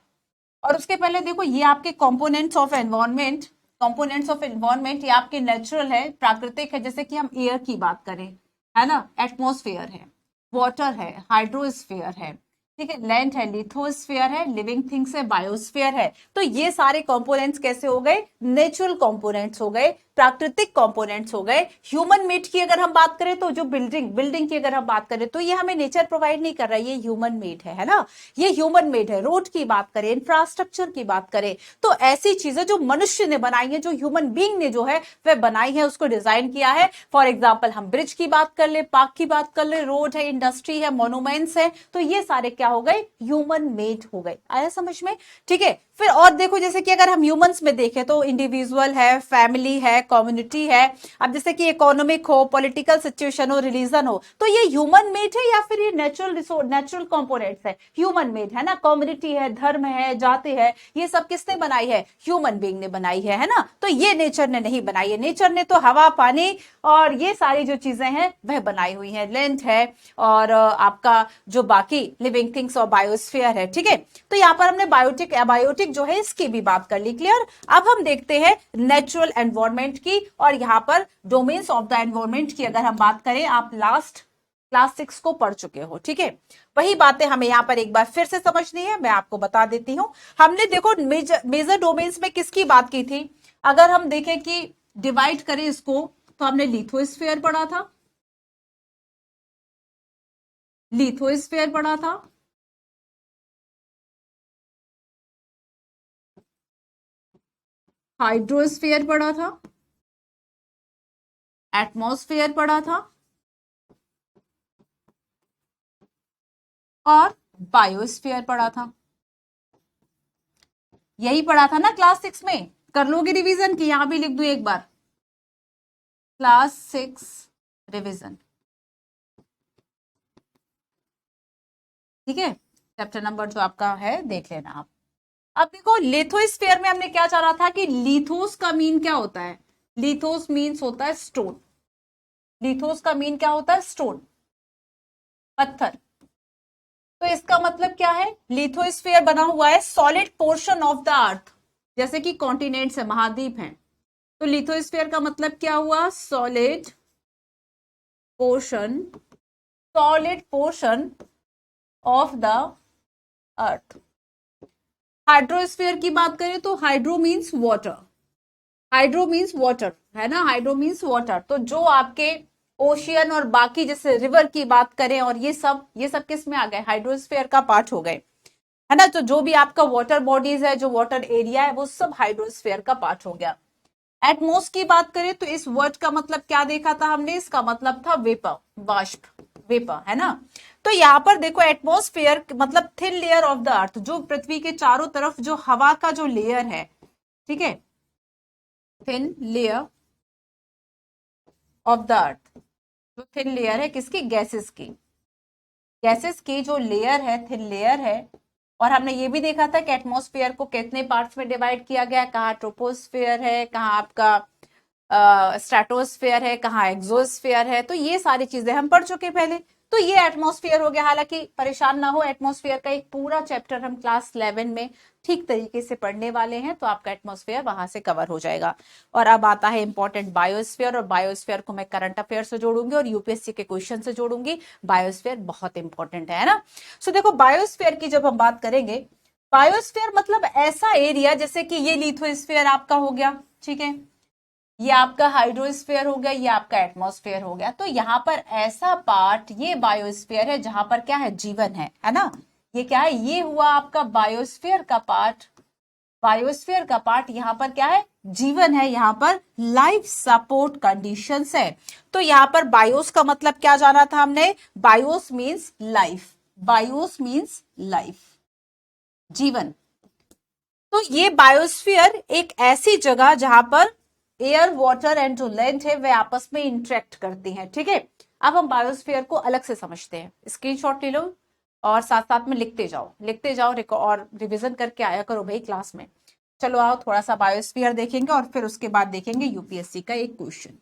और उसके पहले देखो ये आपके components of environment, components of environment ये आपके नेचुरल है, प्राकृतिक है, जैसे कि हम एयर की बात करें, है ना, एटमॉस्फेयर है, वाटर है, हाइड्रोस्फेयर है, ठीक है, लैंड है, लिथोस्फेयर है, लिविंग थिंग्स है, बायोस्फेयर है। तो ये सारे कंपोनेंट्स कैसे हो गए? नेचुरल कंपोनेंट्स हो गए, प्राकृतिक कंपोनेंट्स हो गए। ह्यूमन मेड की अगर हम बात करें, तो जो बिल्डिंग की अगर हम बात करें, तो ये हमें नेचर प्रोवाइड नहीं कर रहा है, ये ह्यूमन मेड है ना, ये ह्यूमन मेड है। रोड की बात करें, इंफ्रास्ट्रक्चर की बात करें, तो ऐसी चीजें जो मनुष्य ने बनाई है, जो ह्यूमन बींग ने जो है वह बनाई है, उसको डिजाइन किया है। फॉर एग्जाम्पल हम ब्रिज की बात कर ले, पार्क की बात कर ले, रोड है, इंडस्ट्री है, मोन्यूमेंट्स है, तो ये सारे क्या हो गए? ह्यूमन मेड हो गए। आया समझ में? ठीक है। फिर और देखो, जैसे कि अगर हम ह्यूमंस में देखें तो इंडिविजुअल है, फैमिली है, कम्युनिटी है। अब जैसे कि इकोनॉमिक हो, पॉलिटिकल सिचुएशन हो, रिलीजन हो, तो ये ह्यूमन मेड है या फिर ये नेचुरल रिसोर्स, नेचुरल कंपोनेंट्स है? ह्यूमन मेड है ना। कम्युनिटी है, धर्म है, जाति है, ये सब किसने बनाई है? ह्यूमन बीइंग ने बनाई है ना। तो ये नेचर ने नहीं बनाई है, नेचर ने तो हवा, पानी और ये सारी जो चीजें हैं वह बनाई हुई है, लैंड है और आपका जो बाकी लिविंग थिंग्स और बायोस्फीयर है, ठीक है। तो यहाँ पर हमने बायोटिक, एबायोटिक जो है इसकी भी बात कर ली। क्लियर? अब हम देखते हैं नेचुरल एनवायरनमेंट की, और यहाँ पर डोमेन्स ऑफ द एनवायरनमेंट की अगर हम बात करें, आप लास्ट क्लास 6 को पढ़ चुके हो, ठीक है। वही बातें हमें यहाँ पर एक बार फिर से समझनी है, मैं आपको बता देती हूँ। हमने देखो मेजर डोमेन्स में किसकी बात की थी? अगर हम देखें कि डिवाइड करें इसको, तो हमने लिथोस्फीयर पढ़ा था, लिथोस्फीयर पढ़ा था, हाइड्रोस्फीयर पढ़ा था, एटमॉस्फेयर पढ़ा था और बायोस्फीयर पढ़ा था। यही पढ़ा था ना क्लास 6 में? कर लोगे रिवीजन की? यहां भी लिख दूं एक बार, क्लास 6 रिवीजन। ठीक है, चैप्टर नंबर जो आपका है देख लेना आप। अब देखो लिथोस्फीयर में हमने क्या जाना था कि लिथोस का मीन क्या होता है? लिथोस मीन्स होता है स्टोन। लिथोस का मीन क्या होता है? स्टोन, पत्थर। तो इसका मतलब क्या है? लिथोस्फीयर बना हुआ है सॉलिड पोर्शन ऑफ द अर्थ, जैसे कि कॉन्टिनेंट्स है, महाद्वीप है। तो लिथोस्फीयर का मतलब क्या हुआ? Solid portion, solid portion of the earth. Hydrosphere की बात करें तो hydro means water, hydro means water है ना, हाइड्रो मीन्स वाटर। तो जो आपके ओशियन और बाकी जैसे रिवर की बात करें और ये सब किस में आ गए? हाइड्रोस्फीयर का पार्ट हो गए, है ना। तो जो भी आपका वाटर बॉडीज है, जो वाटर एरिया है, वो सब हाइड्रोस्फीयर का पार्ट हो गया। एटमोस की बात करें तो इस वर्ड का मतलब क्या देखा था हमने? इसका मतलब था वेपर, वाष्प, वेपर, है ना। तो यहां पर देखो एटमोस्फेयर मतलब थिन लेयर ऑफ द अर्थ, जो पृथ्वी के चारों तरफ जो हवा का जो लेयर है, ठीक है, थिन लेयर ऑफ द अर्थ। जो थिन लेयर है किसकी? गैसेस की, गैसेस की जो लेयर है, थिन लेयर है। और हमने ये भी देखा था कि एटमॉस्फेयर को कितने पार्ट्स में डिवाइड किया गया, कहाँ ट्रोपोस्फेयर है, कहाँ आपका स्ट्रेटोस्फेयर है, कहाँ एक्सोस्फेयर है। तो ये सारी चीजें हम पढ़ चुके पहले। तो ये एटमॉस्फेयर हो गया। हालांकि परेशान ना हो, एटमॉस्फेयर का एक पूरा चैप्टर हम क्लास 11 में ठीक तरीके से पढ़ने वाले हैं, तो आपका एटमॉस्फेयर वहां से कवर हो जाएगा। और अब आता है इंपॉर्टेंट बायोस्फेयर, और बायोस्फेयर को मैं करंट अफेयर से जोड़ूंगी और यूपीएससी के क्वेश्चन से जोड़ूंगी। बायोस्फेयर बहुत इंपॉर्टेंट है ना। सो देखो बायोस्फेयर की जब हम बात करेंगे, बायोस्फेयर मतलब ऐसा एरिया, जैसे कि ये लिथोस्फेयर आपका हो गया, ठीक है, ये आपका हाइड्रोस्फीयर हो गया, ये आपका एटमॉस्फेयर हो गया। तो यहाँ पर ऐसा पार्ट, ये बायोस्फीयर है जहां पर क्या है? जीवन है ना। ये क्या है? ये हुआ आपका बायोस्फीयर का पार्ट। बायोस्फीयर का पार्ट यहाँ पर क्या है? जीवन है, यहाँ पर लाइफ सपोर्ट कंडीशंस है। तो यहाँ पर बायोस का मतलब क्या जाना था हमने? BIOS means life, BIOS means life, जीवन। तो ये बायोस्फीयर एक ऐसी जगह जहां पर एयर, वाटर एंड जो लैंड है वे आपस में इंटरेक्ट करती हैं, ठीक है। अब हम बायोस्फीयर को अलग से समझते हैं। स्क्रीनशॉट ले लो और साथ साथ में लिखते जाओ, लिखते जाओ, और रिवीजन करके आया करो भाई क्लास में। चलो आओ थोड़ा सा बायोस्फीयर देखेंगे और फिर उसके बाद देखेंगे यूपीएससी का एक क्वेश्चन।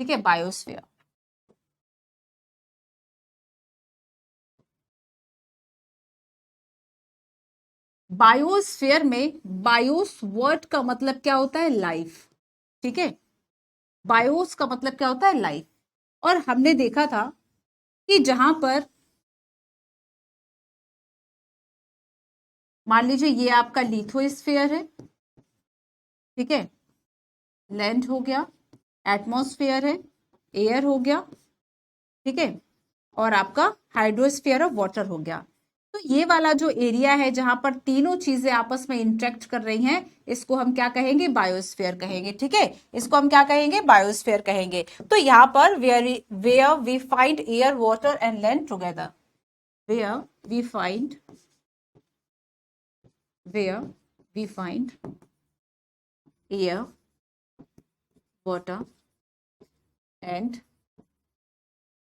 ठीक है, बायोस्फीयर। बायोस्फीयर में बायोस वर्ड का मतलब क्या होता है? लाइफ, ठीक है। बायोस का मतलब क्या होता है? लाइफ। और हमने देखा था कि जहां पर मान लीजिए ये आपका लिथोस्फीयर है, ठीक है, लैंड हो गया, एटमॉस्फेयर है, एयर हो गया, ठीक है, और आपका हाइड्रोस्फीयर ऑफ वाटर हो गया। तो ये वाला जो एरिया है जहां पर तीनों चीजें आपस में इंटरेक्ट कर रही हैं, इसको हम क्या कहेंगे? बायोस्फीयर कहेंगे, ठीक है। इसको हम क्या कहेंगे? बायोस्फीयर कहेंगे। तो यहाँ पर where we find air, water and land together, where we find, where we find air, water and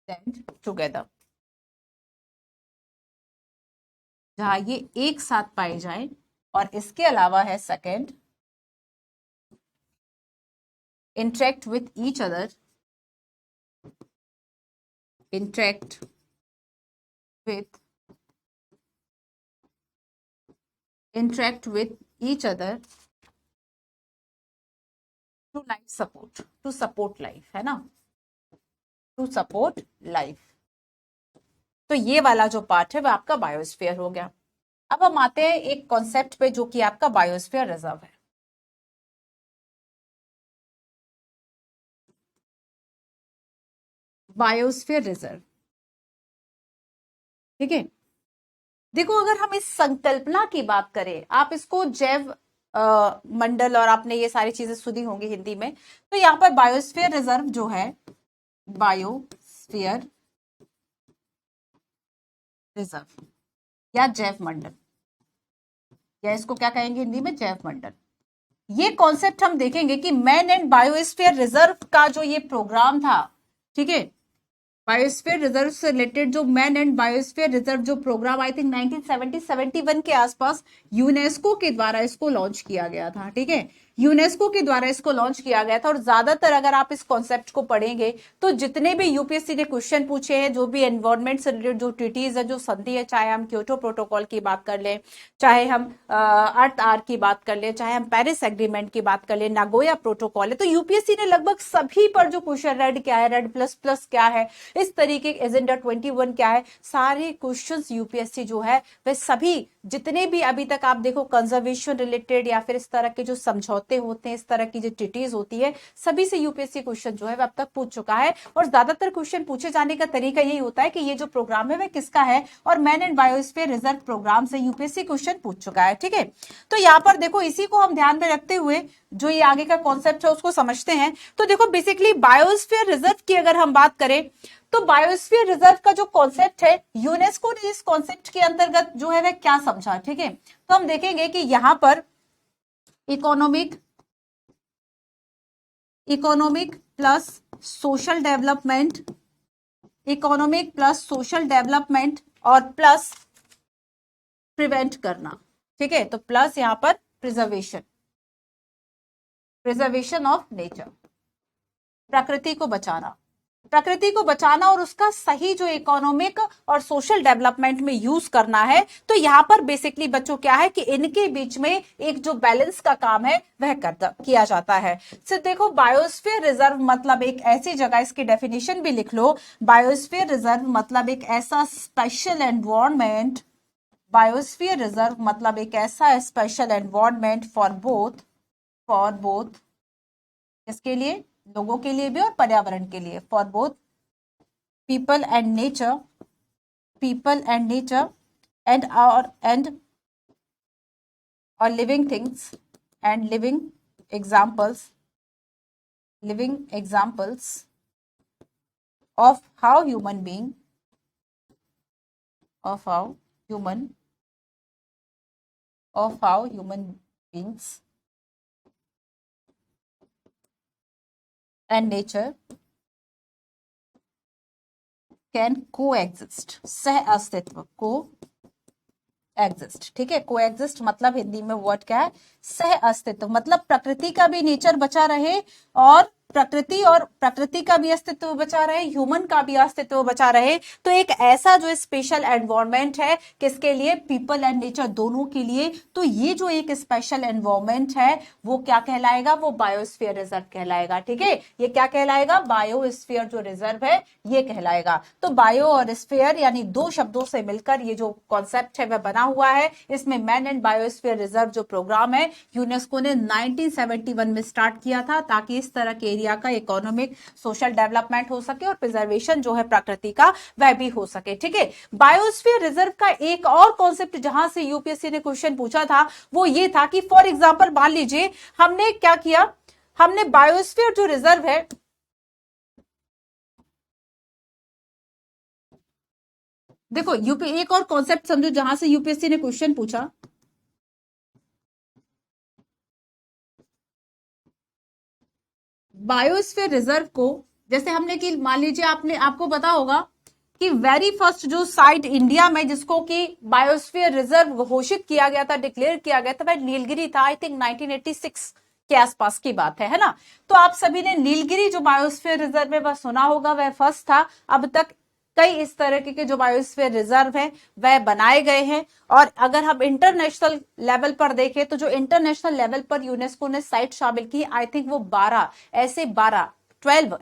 land together, जहां ये एक साथ पाए जाए। और इसके अलावा है second, interact with each other, interact with interact with each other to life support, to support life, है ना, to support life। तो ये वाला जो पार्ट है वो आपका बायोस्फीयर हो गया। अब हम आते हैं एक कॉन्सेप्ट पे जो कि आपका बायोस्फीयर रिजर्व है। बायोस्फीयर रिजर्व, ठीक है। देखो अगर हम इस संकल्पना की बात करें, आप इसको जैव मंडल और आपने ये सारी चीजें सुनी होंगी हिंदी में, तो यहाँ पर बायोस्फीयर रिजर्व जो है, बायोस्फीयर रिजर्व या जैव मंडल, या इसको क्या कहेंगे हिंदी में, जैव मंडल, ये कॉन्सेप्ट हम देखेंगे कि मैन एंड बायोस्फीयर रिजर्व का जो ये प्रोग्राम था, ठीक है, बायोस्फीयर रिजर्व से रिलेटेड जो मैन एंड बायोस्फीयर रिजर्व जो प्रोग्राम आई थिंक 1970-71 के आसपास यूनेस्को के द्वारा इसको लॉन्च किया गया था। ठीक है, यूनेस्को के द्वारा इसको लॉन्च किया गया था। और ज्यादातर अगर आप इस कॉन्सेप्ट को पढ़ेंगे तो जितने भी यूपीएससी ने क्वेश्चन पूछे हैं, जो भी एनवायरमेंट से रिलेटेड जो ट्रीटीज है, जो संधि है, चाहे हम क्योटो प्रोटोकॉल की बात कर लें, चाहे हम अर्थ आर की बात कर लें, चाहे हम पेरिस एग्रीमेंट की बात कर लें, नागोया प्रोटोकॉल है, तो यूपीएससी ने लगभग सभी पर जो क्वेश्चन, रेड क्या है, रेड प्लस प्लस क्या है, इस तरीके एजेंडा 21 क्या है, सारे क्वेश्चंस यूपीएससी जो है वह सभी जितने भी अभी तक आप देखो कंजर्वेशन रिलेटेड या फिर इस तरह के जो समझौते होते हैं, इस तरह की जो ट्रीटीज होती है, सभी से यूपीएससी क्वेश्चन जो है वह अब तक पूछ चुका है। और ज्यादातर क्वेश्चन पूछे जाने का तरीका यही होता है कि ये जो प्रोग्राम है वह किसका है, और man and biosphere reserve programme से यूपीएससी क्वेश्चन पूछ चुका है। ठीक है, तो यहाँ पर देखो इसी को हम ध्यान में रखते हुए जो ये आगे का कॉन्सेप्ट है उसको समझते हैं। तो देखो बेसिकली बायोस्फीयर रिजर्व की अगर हम बात करें तो बायोस्फीयर रिजर्व का जो कॉन्सेप्ट है, यूनेस्को ने इस कॉन्सेप्ट के अंतर्गत जो है वह क्या समझा। ठीक है, तो हम देखेंगे कि यहां पर economic plus social development, economic plus social development और प्लस प्रिवेंट करना। ठीक है, तो प्लस यहां पर प्रिजर्वेशन ऑफ नेचर, प्रकृति को बचाना, प्रकृति को बचाना और उसका सही जो इकोनॉमिक और सोशल डेवलपमेंट में यूज करना है। तो यहां पर बेसिकली बच्चों क्या है कि इनके बीच में एक जो बैलेंस का काम है वह किया जाता है। सिर्फ देखो बायोस्फीयर रिजर्व मतलब एक ऐसी जगह, इसकी डेफिनेशन भी लिख लो, बायोस्फीयर रिजर्व मतलब एक ऐसा स्पेशल एनवायरनमेंट, बायोस्फीयर रिजर्व मतलब एक ऐसा स्पेशल एनवायरनमेंट फॉर बोथ इसके लिए, लोगों के लिए भी और पर्यावरण के लिए, for both people and nature and और living things and living examples of how human beings and nature can coexist, सह अस्तित्व, coexist। ठीक है, coexist मतलब हिंदी में वर्ड क्या है, सह अस्तित्व, मतलब प्रकृति का भी नेचर बचा रहे और प्रकृति का भी अस्तित्व बचा रहे, ह्यूमन का भी अस्तित्व बचा रहे। तो एक ऐसा जो स्पेशल एनवायरनमेंट है, किसके लिए, पीपल एंड नेचर दोनों के लिए। तो ये जो एक स्पेशल एनवायरनमेंट है वो क्या कहलाएगा, वो बायोस्फीयर रिजर्व कहलाएगा। ठीक है, ये क्या कहलाएगा, बायोस्फीयर जो रिजर्व है ये कहलाएगा। तो बायो और स्फीयर यानी दो शब्दों से मिलकर ये जो कॉन्सेप्ट है वह बना हुआ है। इसमें मैन एंड बायोस्फीयर रिजर्व जो प्रोग्राम है यूनेस्को ने 1971 में स्टार्ट किया था, ताकि इस तरह के एरिया का इकोनॉमिक सोशल डेवलपमेंट हो सके और प्रिजर्वेशन जो है प्रकृति का वह भी हो सके। ठीक है, बायोस्फीयर रिजर्व का एक और कॉन्सेप्ट जहां से यूपीएससी ने क्वेश्चन पूछा था वो ये था कि फॉर एग्जांपल मान लीजिए हमने क्या किया, हमने बायोस्फीयर जो रिजर्व है, देखो यूपी एक और कॉन्सेप्ट समझो जहां से यूपीएससी ने क्वेश्चन पूछा, बायोस्फीयर रिजर्व को जैसे हमने कि मान लीजिए आपको पता होगा कि वेरी फर्स्ट जो साइट इंडिया में जिसको कि बायोस्फीयर रिजर्व घोषित किया गया था, डिक्लेयर किया गया था, वह नीलगिरी था। आई थिंक 1986 के आसपास की बात है ना। तो आप सभी ने नीलगिरी जो बायोस्फीयर रिजर्व है वह सुना होगा, वह फर्स्ट था। अब तक कई इस तरह के जो बायोस्फीयर रिजर्व है वह बनाए गए हैं। और अगर हम इंटरनेशनल लेवल पर देखें तो जो इंटरनेशनल लेवल पर यूनेस्को ने साइट शामिल की, आई थिंक वो 12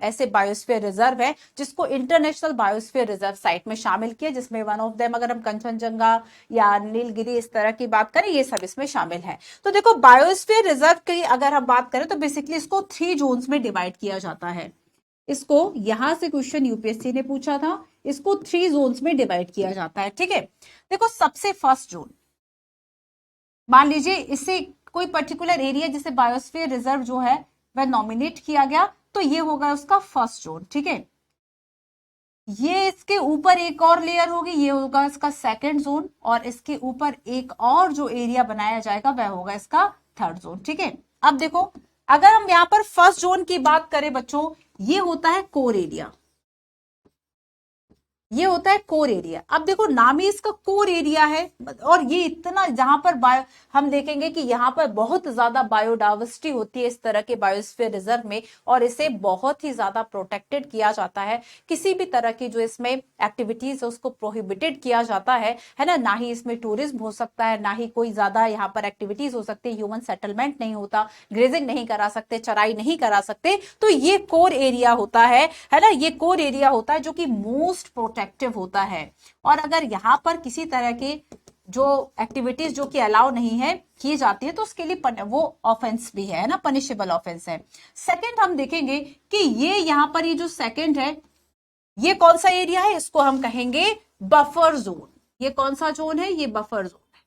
ऐसे बायोस्फीयर रिजर्व है जिसको इंटरनेशनल बायोस्फीयर रिजर्व साइट में शामिल किया, जिसमें वन ऑफ देम अगर हम कंचनजंगा या नीलगिरी इस तरह की बात करें, ये सब इसमें शामिल है। तो देखो बायोस्फीयर रिजर्व की अगर हम बात करें तो बेसिकली इसको 3 जोन्स में डिवाइड किया जाता है। इसको यहां से क्वेश्चन यूपीएससी ने पूछा था, इसको 3 जोन्स में डिवाइड किया जाता है। ठीक है, देखो सबसे फर्स्ट जोन, मान लीजिए इससे कोई पर्टिकुलर एरिया जिसे बायोस्फीयर रिजर्व जो है वह नॉमिनेट किया गया, तो ये होगा उसका फर्स्ट जोन। ठीक है, ये इसके ऊपर एक और लेयर होगी, ये होगा इसका सेकंड जोन, और इसके ऊपर एक और जो एरिया बनाया जाएगा वह होगा इसका थर्ड जोन। ठीक है, अब देखो अगर हम यहां पर फर्स्ट जोन की बात करें बच्चों, ये होता है कोर एरिया, ये होता है कोर एरिया। अब देखो नाम ही इसका कोर एरिया है, और ये इतना जहां पर बायो हम देखेंगे कि यहाँ पर बहुत ज्यादा बायोडाइवर्सिटी होती है इस तरह के बायोस्फीयर रिजर्व में, और इसे बहुत ही ज्यादा प्रोटेक्टेड किया जाता है। किसी भी तरह की जो इसमें एक्टिविटीज है उसको प्रोहिबिटेड किया जाता है ना। ना ही इसमें टूरिज्म हो सकता है, ना ही कोई ज्यादा यहाँ पर एक्टिविटीज हो सकती है, ह्यूमन सेटलमेंट नहीं होता, ग्रेजिंग नहीं करा सकते, चराई नहीं करा सकते। तो ये कोर एरिया होता है ना, ये कोर एरिया होता है जो कि मोस्ट प्रोटेक्टिव होता है। और अगर यहाँ पर किसी तरह के जो एक्टिविटीज जो कि अलाउ नहीं है की जाती है, तो उसके लिए वो ऑफेंस भी है ना, पनिशेबल ऑफेंस है। सेकंड हम देखेंगे कि ये यहाँ पर ये जो सेकंड है, ये कौन सा एरिया है, इसको हम कहेंगे बफर जोन। ये कौन सा जोन है, ये बफर जोन है,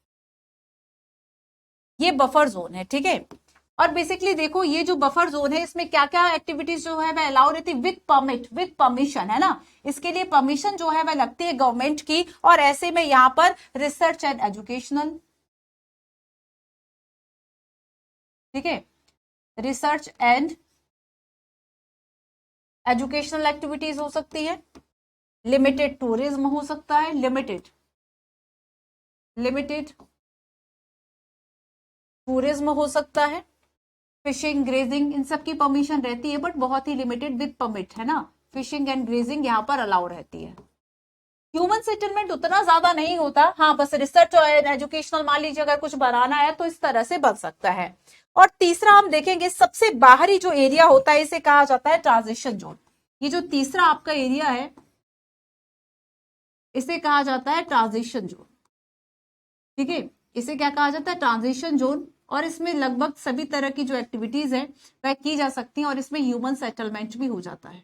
ये बफर जोन है। ठीक है, और बेसिकली देखो ये जो बफर जोन है इसमें क्या क्या एक्टिविटीज जो है वह अलाउ रहती है विद परमिट, विद परमिशन, है ना। इसके लिए परमिशन जो है वह लगती है गवर्नमेंट की, और ऐसे में यहां पर रिसर्च एंड एजुकेशनल, ठीक है, रिसर्च एंड एजुकेशनल एक्टिविटीज हो सकती है, लिमिटेड टूरिज्म हो सकता है, लिमिटेड टूरिज्म हो सकता है, फिशिंग, ग्रेजिंग, इन सब की परमिशन रहती है, बट बहुत ही लिमिटेड विद परमिट, है ना। फिशिंग एंड ग्रेजिंग यहाँ पर अलाउ रहती है। ह्यूमन सेटलमेंट उतना ज्यादा नहीं होता, हाँ बस रिसर्च और एजुकेशनल मान लीजिए अगर कुछ बनाना है तो इस तरह से बन सकता है। और तीसरा हम देखेंगे सबसे बाहरी जो एरिया होता है इसे कहा जाता है ट्रांजिशन जोन। ये जो तीसरा आपका एरिया है इसे कहा जाता है ट्रांजिशन जोन। ठीक है, इसे क्या कहा जाता है, ट्रांजिशन जोन। और इसमें लगभग सभी तरह की जो एक्टिविटीज है वह की जा सकती हैं, और इसमें ह्यूमन सेटलमेंट भी हो जाता है।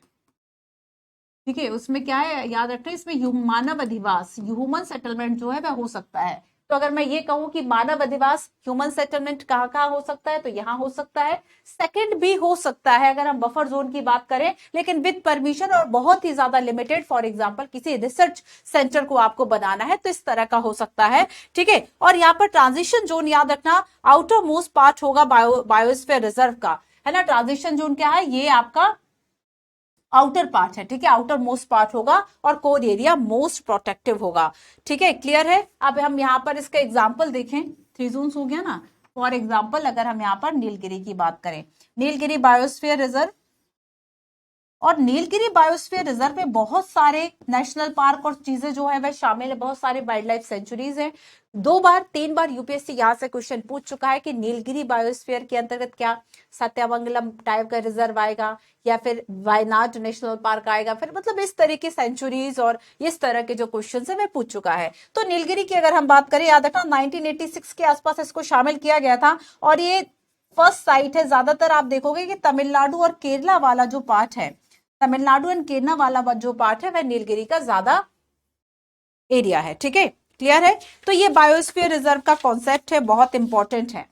ठीक है, उसमें क्या है याद रखना, इसमें मानव अधिवास, ह्यूमन सेटलमेंट जो है वह हो सकता है। तो अगर मैं ये कहूं कि मानव अधिवास, ह्यूमन सेटलमेंट कहाँ कहाँ हो सकता है, तो यहाँ हो सकता है। सेकंड भी हो सकता है अगर हम बफर जोन की बात करें, लेकिन विद परमिशन और बहुत ही ज्यादा लिमिटेड। फॉर एग्जांपल किसी रिसर्च सेंटर को आपको बनाना है तो इस तरह का हो सकता है। ठीक है, और यहाँ पर ट्रांजिशन जोन याद रखना आउटर मोस्ट पार्ट होगा बायोस्फीयर रिजर्व का, है ना। ट्रांजिशन जोन क्या है, ये आपका आउटर पार्ट है। ठीक है, आउटर मोस्ट पार्ट होगा, और कोर एरिया मोस्ट प्रोटेक्टिव होगा। ठीक है, क्लियर है। अब हम यहाँ पर इसका एग्जाम्पल देखें, 3 जोन्स हो गया ना। फॉर एग्जाम्पल अगर हम यहाँ पर नीलगिरी की बात करें, नीलगिरी बायोस्फीयर रिजर्व, और नीलगिरी बायोस्फीयर रिजर्व में बहुत सारे नेशनल पार्क और चीजें जो है वह शामिल है, बहुत सारे वाइल्ड लाइफ सेंचुरीज हैं। 2 बार यूपीएससी यहाँ से क्वेश्चन पूछ चुका है कि नीलगिरी बायोस्फीयर के अंतर्गत क्या सत्यामंगलम टाइप का रिजर्व आएगा, या फिर वायनाड नेशनल पार्क आएगा, फिर मतलब इस तरह की सेंचुरीज और इस तरह के जो क्वेश्चन है वह पूछ चुका है। तो नीलगिरी की अगर हम बात करें, याद रखना 1986 के आसपास इसको शामिल किया गया था, और ये फर्स्ट साइट है। ज्यादातर आप देखोगे कि तमिलनाडु और केरला वाला जो पार्ट है, तमिलनाडु एंड केरला वाला जो पार्ट है वह नीलगिरी का ज्यादा एरिया है। ठीक है, क्लियर है। तो ये बायोस्फीयर रिजर्व का कॉन्सेप्ट है, बहुत इंपॉर्टेंट है,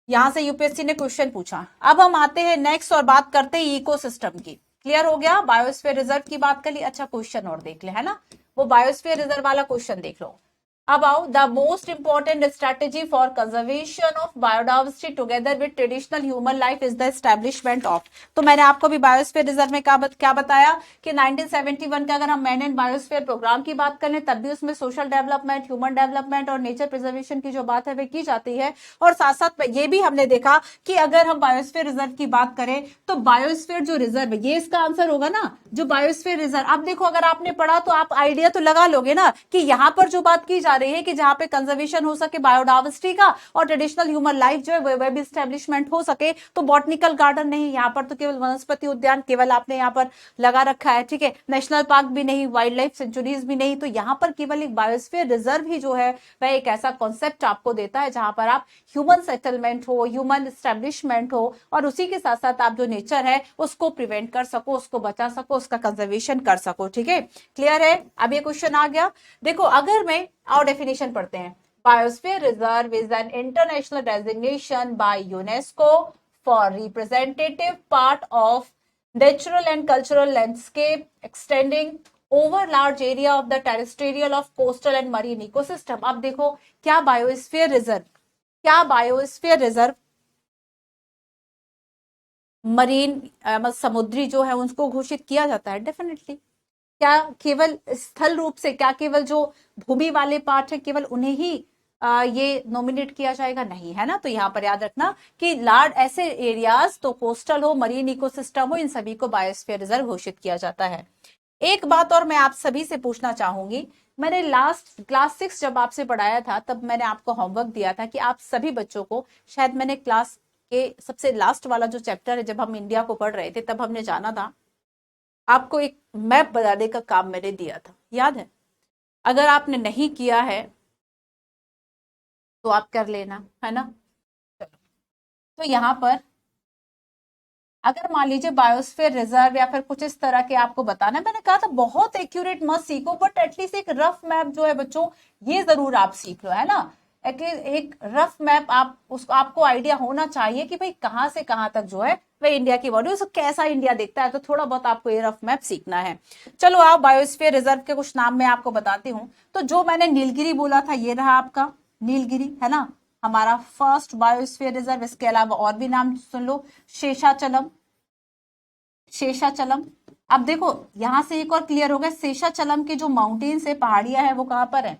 यहां से यूपीएससी ने क्वेश्चन पूछा। अब हम आते हैं नेक्स्ट और बात करते हैं इकोसिस्टम की। क्लियर हो गया, बायोस्फीयर रिजर्व की बात कर ली। अच्छा क्वेश्चन और देख ले, है ना, वो बायोस्फीयर रिजर्व वाला क्वेश्चन देख लो। अब आओ, the most important strategy for conservation of biodiversity together with traditional human life is the establishment of. तो मैंने आपको भी बायोस्फीयर रिजर्व में क्या बताया कि 1971 का अगर हम मैन एंड बायोस्फीयर प्रोग्राम की बात करें तब भी उसमें सोशल डेवलपमेंट, ह्यूमन डेवलपमेंट और नेचर प्रिजर्वेशन की जो बात है वह की जाती है। और साथ साथ ये भी हमने देखा कि अगर हम बायोस्फीयर रिजर्व की बात करें तो बायोस्फीयर जो रिजर्व है, ये इसका आंसर होगा ना, जो बायोस्फीयर रिजर्व। अब देखो अगर आपने पढ़ा तो आप आइडिया तो लगा लोगे ना कि यहां पर जो बात की जा रही है कि जहां पे कंजर्वेशन हो सके बायोडाइवर्सिटी का और ट्रेडिशनल ह्यूमन लाइफ जो है वह भी स्टैब्लिशमेंट हो सके। तो बॉटनिकल गार्डन नहीं, यहाँ पर तो केवल वनस्पति उद्यान केवल आपने यहाँ पर लगा रखा है, ठीक है। नेशनल पार्क भी नहीं, वाइल्ड लाइफ सेंचुरीज भी नहीं, तो यहाँ पर केवल एक बायोस्फीयर रिजर्व ही जो है वह एक ऐसा कॉन्सेप्ट आपको देता है जहां पर आप ह्यूमन सेटलमेंट हो, ह्यूमन स्टैब्लिशमेंट हो, और उसी के साथ साथ आप जो नेचर है उसको प्रिवेंट कर सको, उसको बचा सको, उसका कंजर्वेशन कर सको, ठीक है। क्लियर है? अब ये क्वेश्चन आ गया। देखो अगर मैं और डेफिनेशन पढ़ते हैं, biosphere reserve is an international designation by UNESCO for representative part of natural and cultural landscape extending over large area of the terrestrial of coastal and marine ecosystem। अब देखो क्या बायोस्फीयर रिजर्व, क्या biosphere reserve marine समुद्री जो है उनको घोषित किया जाता है? डेफिनेटली। क्या केवल स्थल रूप से, क्या केवल जो भूमि वाले पार्ट है केवल उन्हें ही ये नॉमिनेट किया जाएगा? नहीं, है ना। तो यहाँ पर याद रखना कि लार्ज ऐसे एरियाज, तो कोस्टल हो, मरीन इकोसिस्टम हो, इन सभी को बायोस्फीयर रिजर्व घोषित किया जाता है। एक बात और मैं आप सभी से पूछना चाहूंगी, मैंने लास्ट क्लास 6 जब आपसे पढ़ाया था तब मैंने आपको होमवर्क दिया था कि आप सभी बच्चों को, शायद मैंने क्लास के सबसे लास्ट वाला जो चैप्टर है जब हम इंडिया को पढ़ रहे थे तब हमने जाना था, आपको एक मैप बनाने का काम मैंने दिया था, याद है? अगर आपने नहीं किया है तो आप कर लेना, है ना। तो यहाँ पर अगर मान लीजिए बायोस्फीयर रिजर्व या फिर कुछ इस तरह के आपको बताना है, मैंने कहा था बहुत एक्यूरेट मत सीखो, बट एटलीस्ट एक रफ मैप जो है बच्चों ये जरूर आप सीख लो, है ना। एक रफ मैप आप उसको, आपको आइडिया होना चाहिए कि भाई कहाँ से कहाँ तक जो है वह इंडिया की बॉडी, उसको कैसा इंडिया दिखता है, तो थोड़ा बहुत आपको ये रफ मैप सीखना है। चलो आप बायोस्फीयर रिजर्व के कुछ नाम मैं आपको बताती हूँ। तो जो मैंने नीलगिरी बोला था ये रहा आपका नीलगिरी, है ना, हमारा फर्स्ट बायोस्फीयर रिजर्व। इसके अलावा और भी नाम सुन लो, शेषाचलम, शेषाचलम। अब देखो यहां से एक और क्लियर हो गया, शेषाचलम के जो माउंटेन्स है, पहाड़ियां है, वो कहां पर है?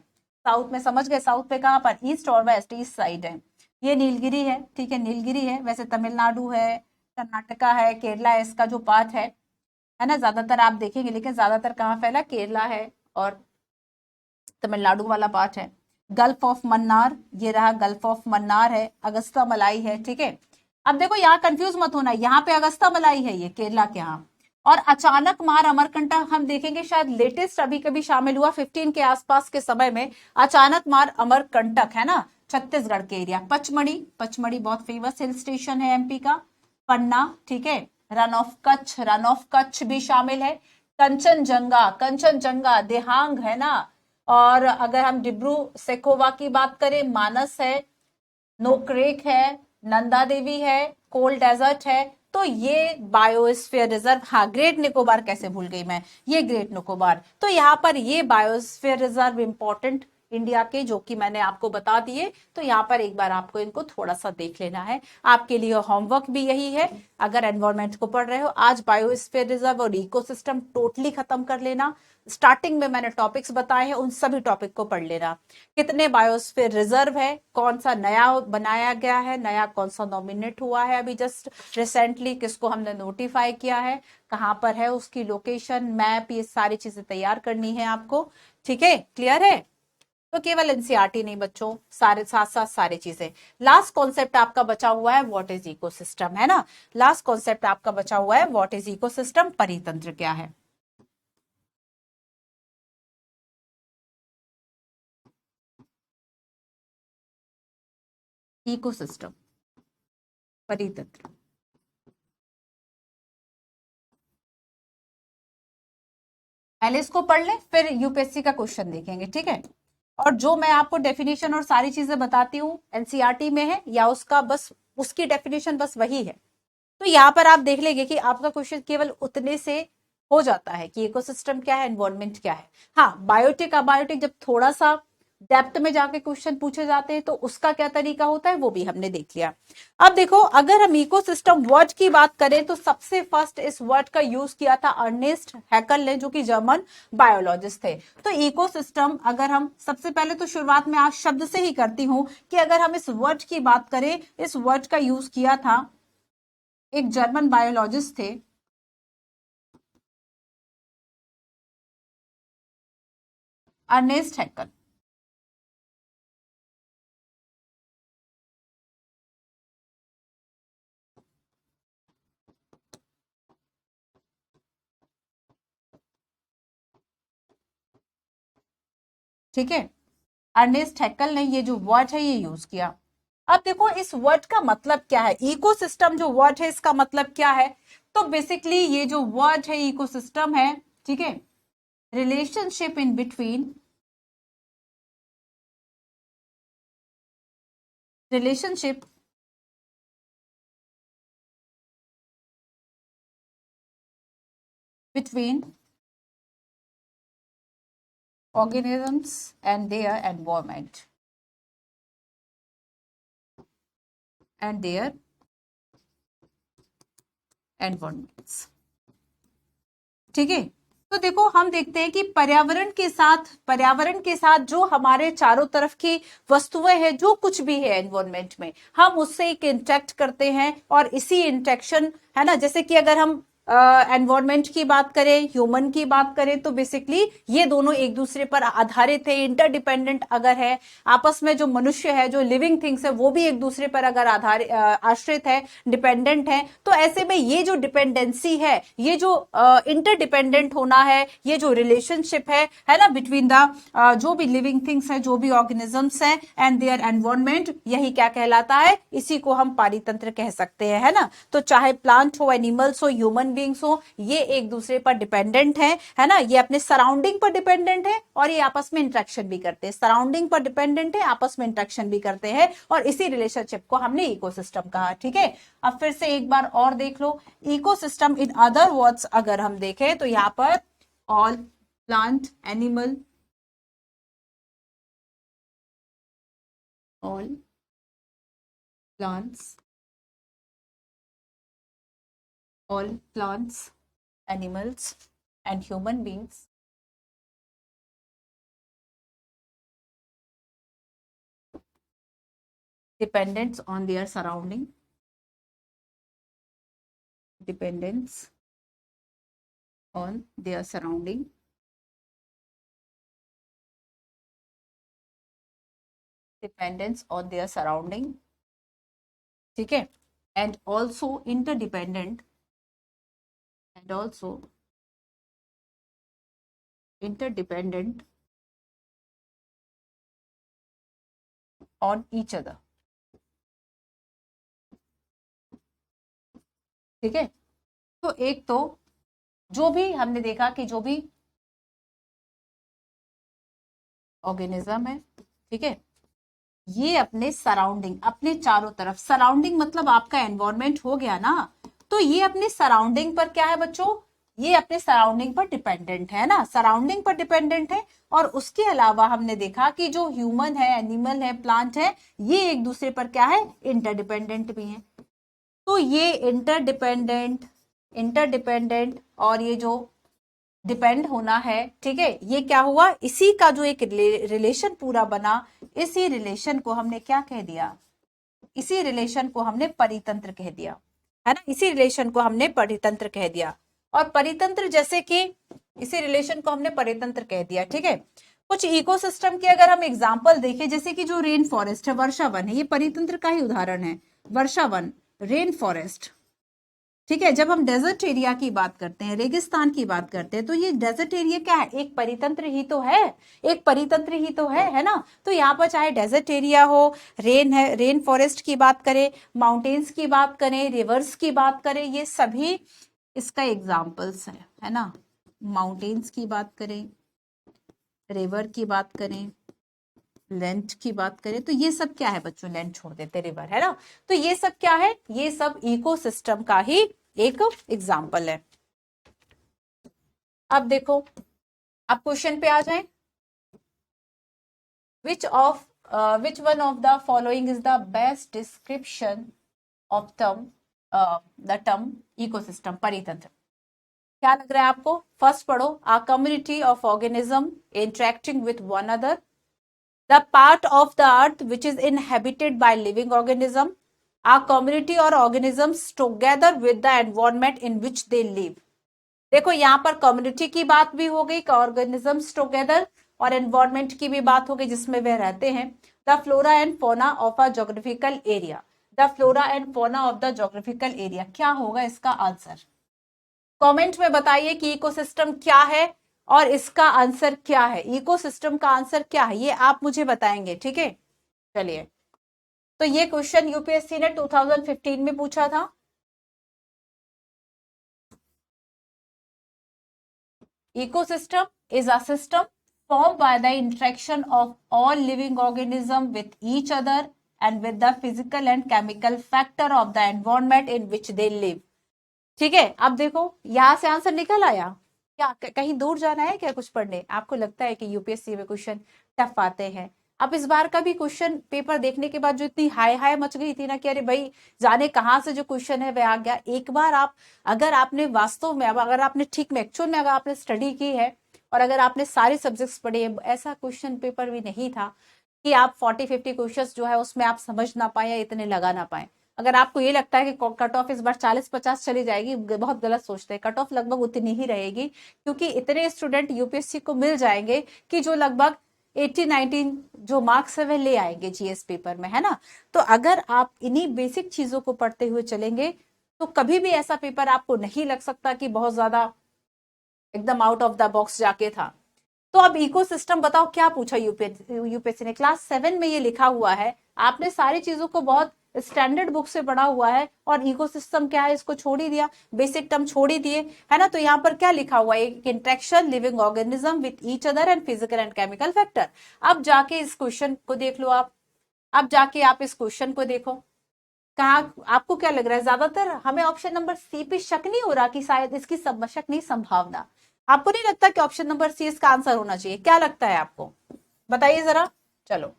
साउथ में, समझ गए? साउथ पे कहां पर? ईस्ट और वेस्ट, ईस्ट साइड है। ये नीलगिरी है, ठीक है, नीलगिरी है। वैसे तमिलनाडु है, कर्नाटका है, केरला है, इसका जो पार्ट है ना, ज्यादातर आप देखेंगे, लेकिन ज्यादातर कहाँ फैला? केरला है और तमिलनाडु वाला पार्ट है। गल्फ ऑफ मन्नार, ये रहा गल्फ ऑफ मन्नार है, अगस्ता मलाई है, ठीक है। अब देखो यहाँ कंफ्यूज मत होना, यहाँ पे अगस्ता मलाई है, ये केरला के यहाँ। और अचानक मार अमरकंटक हम देखेंगे, शायद लेटेस्ट अभी कभी शामिल हुआ 15 के आसपास के समय में, अचानक मार अमरकंटक, है ना, छत्तीसगढ़ के एरिया। पचमढ़ी, पचमढ़ी बहुत फेमस हिल स्टेशन है एमपी का। पन्ना, ठीक है। Run of Kutch, run of Kutch भी शामिल है। कंचनजंगा, कंचनजंगा देहांग, है ना। और अगर हम डिब्रू सेखोवा की बात करें, मानस है, नोक्रेक है, नंदा देवी है, कोल डेजर्ट है। तो ये बायोस्फीयर रिजर्व, हाँ ग्रेट निकोबार कैसे भूल गई मैं, ये ग्रेट निकोबार। तो यहाँ पर ये बायोस्फीयर रिजर्व इंपॉर्टेंट इंडिया के, जो कि मैंने आपको बता दिए। तो यहाँ पर एक बार आपको इनको थोड़ा सा देख लेना है, आपके लिए होमवर्क भी यही है। अगर एनवायरमेंट को पढ़ रहे हो, आज बायोस्फीयर रिजर्व और इकोसिस्टम टोटली खत्म कर लेना। स्टार्टिंग में मैंने टॉपिक्स बताए हैं, उन सभी टॉपिक को पढ़ लेना। कितने बायोस्फीयर रिजर्व है, कौन सा नया बनाया गया है, नया कौन सा नॉमिनेट हुआ है अभी जस्ट रिसेंटली, किसको हमने नोटिफाई किया है, कहां पर है उसकी लोकेशन, मैप, ये सारी चीजें तैयार करनी है आपको, ठीक है। क्लियर है? तो केवल एनसीईआरटी नहीं बच्चों, सारे साथ साथ सारी चीजें। लास्ट कॉन्सेप्ट आपका बचा हुआ है व्हाट इज इकोसिस्टम, है ना। लास्ट कॉन्सेप्ट आपका बचा हुआ है व्हाट इज इकोसिस्टम, परितंत्र क्या है। इकोसिस्टम, परितंत्र। पहले इसको पढ़ ले, फिर यूपीएससी का क्वेश्चन देखेंगे, ठीक है। और जो मैं आपको डेफिनेशन और सारी चीजें बताती हूँ एनसीईआरटी में है या उसका बस उसकी डेफिनेशन बस वही है। तो यहाँ पर आप देख लेंगे कि आपका क्वेश्चन केवल उतने से हो जाता है कि इकोसिस्टम क्या है, एनवायरमेंट क्या है। हाँ बायोटिक अबायोटिक जब थोड़ा सा डेप्थ में जाके क्वेश्चन पूछे जाते हैं तो उसका क्या तरीका होता है वो भी हमने देख लिया। अब देखो अगर हम इकोसिस्टम वर्ड की बात करें तो सबसे फर्स्ट इस वर्ड का यूज किया था अर्नेस्ट हैकल ने, जो कि जर्मन बायोलॉजिस्ट थे। तो इकोसिस्टम अगर हम सबसे पहले तो शुरुआत में आज शब्द से ही करती हूं कि अगर हम इस वर्ड की बात करें, इस वर्ड का यूज किया था एक जर्मन बायोलॉजिस्ट थे, अर्नेस्ट हैकल। ठीक है, अर्नेस्ट हैक्कल ने ये जो वर्ड है ये यूज किया। अब देखो इस वर्ड का मतलब क्या है, इकोसिस्टम जो वर्ड है इसका मतलब क्या है। तो बेसिकली ये जो वर्ड है इकोसिस्टम है, ठीक है, relationship in between, relationship between organisms and their environment and their environments, ठीक है। तो देखो हम देखते हैं कि पर्यावरण के साथ जो हमारे चारों तरफ की वस्तुएं हैं, जो कुछ भी है एनवायरनमेंट में, हम उससे एक इंटरेक्ट करते हैं और इसी इंटरेक्शन, है ना, जैसे कि अगर हम एनवायरनमेंट की बात करें, ह्यूमन की बात करें, तो बेसिकली ये दोनों एक दूसरे पर आधारित है, इंटरडिपेंडेंट अगर है, आपस में जो मनुष्य है, जो लिविंग थिंग्स है, वो भी एक दूसरे पर अगर आश्रित है, डिपेंडेंट है, तो ऐसे में ये जो डिपेंडेंसी है, ये जो इंटरडिपेंडेंट होना है, ये जो रिलेशनशिप है ना, बिटवीन द जो भी लिविंग थिंग्स है, जो भी ऑर्गेनिजम्स है एंड देयर एनवायरनमेंट, यही क्या कहलाता है, इसी को हम पारितंत्र कह सकते हैं, है ना। तो चाहे प्लांट हो, एनिमल्स हो, ह्यूमन बींग्स हो, ये एक दूसरे पर डिपेंडेंट है ना, ये अपने सराउंडिंग पर डिपेंडेंट है और ये आपस में इंटरेक्शन भी करते हैं, सराउंडिंग पर डिपेंडेंट है, आपस में इंटरेक्शन भी करते हैं, और इसी रिलेशनशिप को हमने इकोसिस्टम कहा, ठीक है। अब फिर से एक बार और देख लो, इकोसिस्टम इन अदर वर्ड्स अगर हम देखें तो यहां पर all plant, animal, all plants, all plants, animals and human beings dependence on their surrounding, dependence on their surrounding, dependence on their surrounding, ठीक है, and also interdependent, and also interdependent on each other, ठीक है। तो एक तो जो भी हमने देखा कि जो भी ऑर्गेनिज्म है, ठीक है, ये अपने सराउंडिंग, अपने चारों तरफ, सराउंडिंग मतलब आपका एनवायरनमेंट हो गया ना, तो ये अपने सराउंडिंग पर क्या है बच्चों, ये अपने सराउंडिंग पर डिपेंडेंट है ना, सराउंडिंग पर डिपेंडेंट है। और उसके अलावा हमने देखा कि जो ह्यूमन है, एनिमल है, प्लांट है, ये एक दूसरे पर क्या है, इंटरडिपेंडेंट भी है। तो ये इंटरडिपेंडेंट और ये जो डिपेंड होना है, ठीक है, ये क्या हुआ, इसी का जो एक रिलेशन पूरा बना, इसी रिलेशन को हमने क्या कह दिया, इसी रिलेशन को हमने परितंत्र कह दिया, है ना, इसी रिलेशन को हमने परितंत्र कह दिया। और परितंत्र जैसे कि इसी रिलेशन को हमने परितंत्र कह दिया, ठीक है। कुछ इकोसिस्टम के अगर हम एग्जांपल देखें, जैसे कि जो रेन फॉरेस्ट है, वर्षा वन है, ये परितंत्र का ही उदाहरण है, वर्षा वन, रेन फॉरेस्ट, ठीक है। जब हम डेजर्ट एरिया की बात करते हैं, रेगिस्तान की बात करते हैं, तो ये डेजर्ट एरिया क्या है, एक परितंत्र ही तो है, एक परितंत्र ही तो है ना। तो यहाँ पर चाहे डेजर्ट एरिया हो, रेन है, रेन फॉरेस्ट की बात करें, माउंटेन्स की बात करें, रिवर्स की बात करें, ये सभी इसका एग्जाम्पल्स है ना। माउंटेन्स की बात करें, रिवर की बात करें, लेंथ की बात करें, तो ये सब क्या है बच्चों, लेंथ छोड़ देते, रिवर, है ना। तो ये सब क्या है, ये सब इकोसिस्टम का ही एक एग्जाम्पल है। अब देखो, अब क्वेश्चन पे आ जाएं, which one of the following is the best description of the term ecosystem, परितंत्र। क्या लग रहा है आपको, फर्स्ट पढ़ो, a community of organisms interacting with one other, the part of the earth which is inhabited by living organism, a community or organisms together with the environment in which they live। देखो यहाँ पर community की बात भी हो गई, organisms together, और environment की भी बात हो गई जिसमें वे रहते हैं। The flora and fauna of a geographical area, the flora and fauna of the geographical area, क्या होगा इसका आंसर, कमेंट में बताइए कि इकोसिस्टम क्या है और इसका आंसर क्या है, इकोसिस्टम का आंसर क्या है, ये आप मुझे बताएंगे, ठीक है। चलिए, तो ये क्वेश्चन यूपीएससी ने 2015 में पूछा था। ecosystem is a system formed by the interaction of all living organisms with each other and with the physical and chemical factor of the environment in which they live। ठीक है, अब देखो यहां से आंसर निकल आया क्या? कहीं दूर जाना है क्या कुछ पढ़ने? आपको लगता है कि यूपीएससी में क्वेश्चन टफ आते हैं? अब इस बार का भी क्वेश्चन पेपर देखने के बाद जो इतनी हाय हाय मच गई थी ना कि अरे भाई जाने कहां से जो क्वेश्चन है वह आ गया। एक बार आप, अगर आपने वास्तव में, अगर आपने ठीक में एक्चुअल में अगर आपने स्टडी की है और अगर आपने सारे सब्जेक्ट्स पढ़े, ऐसा क्वेश्चन पेपर भी नहीं था कि आप 40-50 क्वेश्चन जो है उसमें आप समझ ना पाए या इतने लगा ना पाए। अगर आपको ये लगता है कि कट ऑफ इस बार 40-50 चली जाएगी, बहुत गलत सोचते हैं। कट ऑफ लगभग उतनी ही रहेगी क्योंकि इतने स्टूडेंट यूपीएससी को मिल जाएंगे कि जो लगभग 80-90 जो मार्क्स है वह ले आएंगे जीएस पेपर में, है ना। तो अगर आप इन्हीं बेसिक चीजों को पढ़ते हुए चलेंगे तो कभी भी ऐसा पेपर आपको नहीं लग सकता कि बहुत ज्यादा एकदम आउट ऑफ द बॉक्स जाके था। तो अब इकोसिस्टम बताओ क्या पूछा यूपीएससी ने? क्लास 7 में ये लिखा हुआ है, आपने सारी चीजों को बहुत स्टैंडर्ड बुक से पढ़ा हुआ है और इकोसिस्टम क्या है इसको छोड़ ही दिया, बेसिक टर्म छोड़ ही दिए, है ना। तो यहाँ पर क्या लिखा हुआ है? एक interaction living organism with each other and physical and chemical factor. अब जाके इस क्वेश्चन को देख लो आप, अब जाके आप इस क्वेश्चन को देखो, कहा आपको क्या लग रहा है? ज्यादातर हमें ऑप्शन नंबर सी पे शक नहीं हो रहा कि शायद इसकी शक नहीं, संभावना। आपको नहीं लगता कि ऑप्शन नंबर सी इसका आंसर होना चाहिए? क्या लगता है आपको, बताइए जरा। चलो,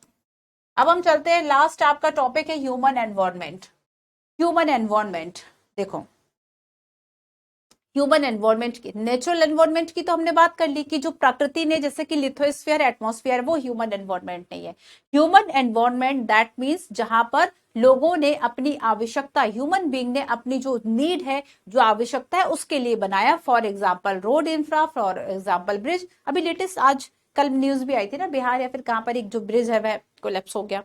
अब हम चलते हैं, लास्ट आपका टॉपिक है ह्यूमन एनवायरनमेंट। ह्यूमन एनवायरनमेंट देखो, ह्यूमन एनवायरनमेंट की, नेचुरल एनवायरनमेंट की तो हमने बात कर ली कि जो प्रकृति ने, जैसे कि लिथोस्फीयर, एटमॉस्फेयर, वो ह्यूमन एनवायरनमेंट नहीं है। ह्यूमन एनवायरनमेंट दैट मींस जहां पर लोगों ने अपनी आवश्यकता, ह्यूमन बीइंग ने अपनी जो नीड है, जो आवश्यकता है उसके लिए बनाया। For example road infra, for example bridge. अभी लेटेस्ट आज कल न्यूज भी आई थी ना, बिहार या फिर कहां पर एक जो ब्रिज है वह कोलैप्स हो गया।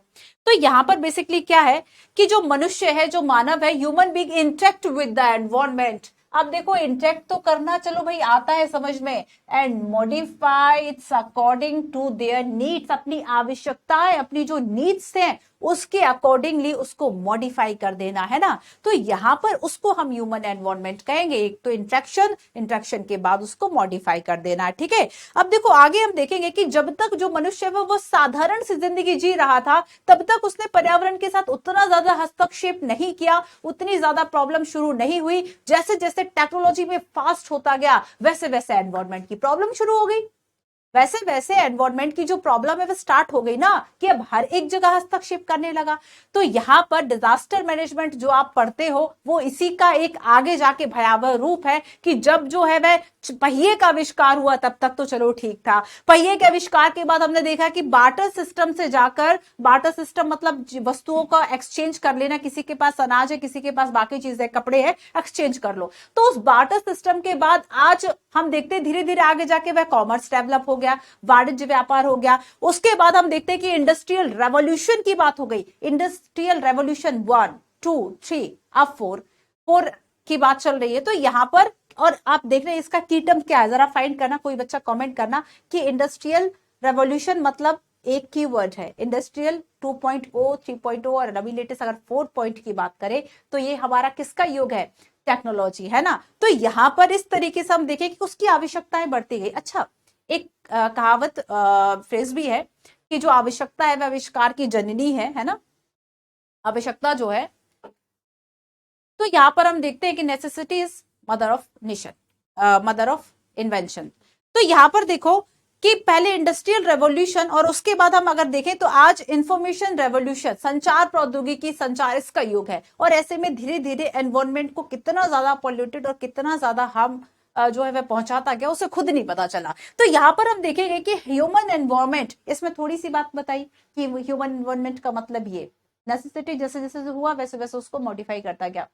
तो यहाँ पर बेसिकली क्या है कि जो मनुष्य है, जो मानव है, human being interact with the environment. अब देखो इंटरेक्ट तो करना चलो भाई आता है समझ में, and modify its according to their needs, अपनी आवश्यकताएं, अपनी जो नीड्स हैं उसके अकॉर्डिंगली उसको मॉडिफाई कर देना, है ना। तो यहां पर उसको हम ह्यूमन एनवायरनमेंट कहेंगे। एक तो इंटरेक्शन, इंटरेक्शन के बाद उसको मॉडिफाई कर देना, ठीक है। अब देखो आगे हम देखेंगे कि जब तक जो मनुष्य है वो साधारण सी जिंदगी जी रहा था, तब तक उसने पर्यावरण के साथ उतना ज्यादा हस्तक्षेप नहीं किया, उतनी ज्यादा प्रॉब्लम शुरू नहीं हुई। जैसे जैसे टेक्नोलॉजी में फास्ट होता गया वैसे वैसे एनवायरनमेंट की प्रॉब्लम शुरू हो गई, वैसे वैसे एनवायरनमेंट की जो प्रॉब्लम है वो स्टार्ट हो गई ना, कि अब हर एक जगह हस्तक्षेप करने लगा। तो यहां पर डिजास्टर मैनेजमेंट जो आप पढ़ते हो वो इसी का एक आगे जाके भयावह रूप है कि जब जो है वह पहिए का आविष्कार हुआ तब तक तो चलो ठीक था, पहिए के आविष्कार के बाद हमने देखा कि बार्टर सिस्टम से जाकर, बार्टर सिस्टम मतलब वस्तुओं का एक्सचेंज कर लेना, किसी के पास अनाज है, किसी के पास बाकी चीजें, कपड़े हैं, एक्सचेंज कर लो। तो उस बार्टर सिस्टम के बाद आज हम देखते हैं धीरे धीरे आगे जाके वह कॉमर्स डेवलप हो गया, वाणिज्य व्यापार हो गया। उसके बाद हम देखते हैं कि इंडस्ट्रियल रेवोल्यूशन की बात हो गई, इंडस्ट्रियल रेवोल्यूशन 1, 2, 3, अब 4 की बात चल रही है। तो यहां पर, और आप देख रहे हैं इसका की टर्म क्या है, जरा फाइंड करना, कोई बच्चा कमेंट करना कि इंडस्ट्रियल रेवोल्यूशन मतलब एक की वर्ड है, इंडस्ट्रियल 2.0, 3.0 और अभी लेटेस्ट अगर 4 की बात करें तो ये हमारा किसका युग है? टेक्नोलॉजी, है ना। तो यहां पर इस तरीके से हम देखें कि उसकी आवश्यकताएं बढ़ती गई। अच्छा, एक कहावत, फ्रेज भी है कि जो आवश्यकता है वह आविष्कार की जननी है ना। आवश्यकता जो है, तो यहां पर हम देखते हैं कि necessity is mother of nation, mother of invention. तो यहां पर देखो कि पहले इंडस्ट्रियल रेवोल्यूशन और उसके बाद हम अगर देखें तो आज इंफॉर्मेशन रेवोल्यूशन, संचार प्रौद्योगिकी, संचार इसका युग है। और ऐसे में धीरे धीरे एनवायरनमेंट को कितना ज्यादा पॉल्यूटेड और कितना ज्यादा हम जो है वह पहुंचाता गया उसे खुद नहीं पता चला। तो यहां पर हम देखेंगे कि ह्यूमन एनवायरनमेंट, इसमें थोड़ी सी बात बताई कि ह्यूमन एनवायरनमेंट का मतलब ये नेसेसिटी जैसे जैसे हुआ वैसे वैसे उसको मॉडिफाई करता गया।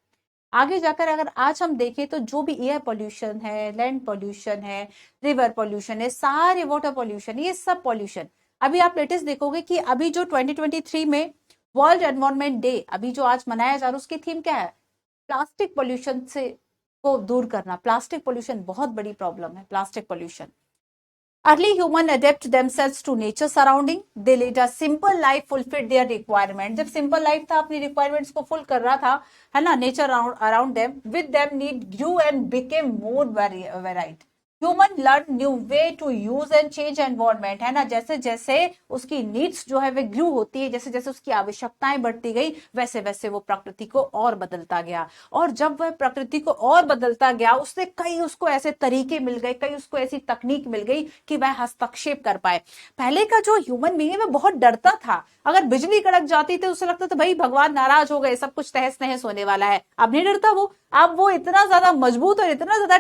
आगे जाकर अगर आज हम देखें तो जो भी एयर पोल्यूशन है, लैंड पोल्यूशन है, रिवर पोल्यूशन है, सारे वाटर पोल्यूशन, ये सब पोल्यूशन, अभी आप लेटेस्ट देखोगे कि अभी जो 2023 में वर्ल्ड एनवायरनमेंट डे अभी जो आज मनाया जा रहा है उसकी थीम क्या है? प्लास्टिक पोल्यूशन से को दूर करना। प्लास्टिक पोल्यूशन बहुत बड़ी प्रॉब्लम है, plastic pollution. Early human adapt themselves to nature surrounding. They lead a simple life, fulfill their requirement. जब simple life था, अपनी requirements को full कर रहा था, है ना, nature around them. With them need grew and became more varied. Human learn new way to use and change environment, है ना, जैसे जैसे उसकी नीड्स जो है वे ग्रू होती है, जैसे जैसे उसकी आवश्यकताएं बढ़ती गई, वैसे वैसे वो प्रकृति को और बदलता गया। और जब वह प्रकृति को और बदलता गया, उससे कई उसको ऐसे तरीके मिल गए, कई उसको ऐसी तकनीक मिल गई कि वह हस्तक्षेप कर पाए। पहले का जो ह्यूमन बीइंग है वह बहुत डरता था। अगर बिजली कड़क जाती थी उसे लगता था भाई भगवान नाराज हो गए, सब कुछ तहस नहस होने वाला है। अब नहीं डरता वो। अब वो इतना ज्यादा मजबूत और इतना ज्यादा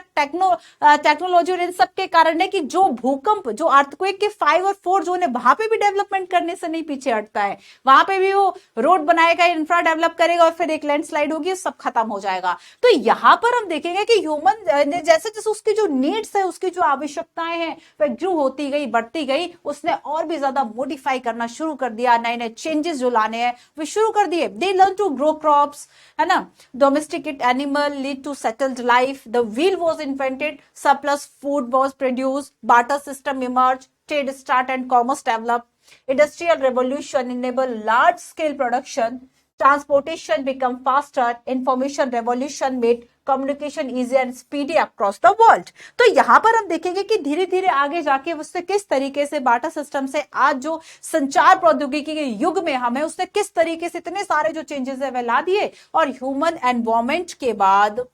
टेक्नोलॉजी और इन सब के कारण है कि जो भूकंप, जो अर्थक्वेक के 5 और 4 जोन है, वहां पे भी डेवलपमेंट करने से नहीं पीछे हटता है। वहां पे भी वो रोड बनाएगा, इंफ्रा डेवलप करेगा और फिर एक लैंडस्लाइड होगी, सब खत्म हो जाएगा। तो यहां पर हम देखेंगे कि ह्यूमन जैसे जैसे उसकी जो नीड्स है, उसकी जो आवश्यकताएं हैं, वह ग्रू होती गई, बढ़ती गई, उसने और भी ज्यादा मोडिफाई करना शुरू कर दिया, नए नए चेंजेस जो लाने हैं वे शुरू कर दिए। They learn to grow crops, है ना, domesticate animal, lead to settled life, the wheel was invented, surplus food was produced, barter system emerged, trade start and commerce developed, industrial revolution enabled large scale production, transportation become faster, information revolution made communication easy and speedy across the world। तो यहां पर हम देखेंगे कि धीरे धीरे आगे जाके उससे किस तरीके से बाटा सिस्टम से आज जो संचार प्रौद्योगिकी के युग में हमें, उससे किस तरीके से इतने सारे जो चेंजेस है वह ला दिए। और ह्यूमन एनवायरमेंट के बाद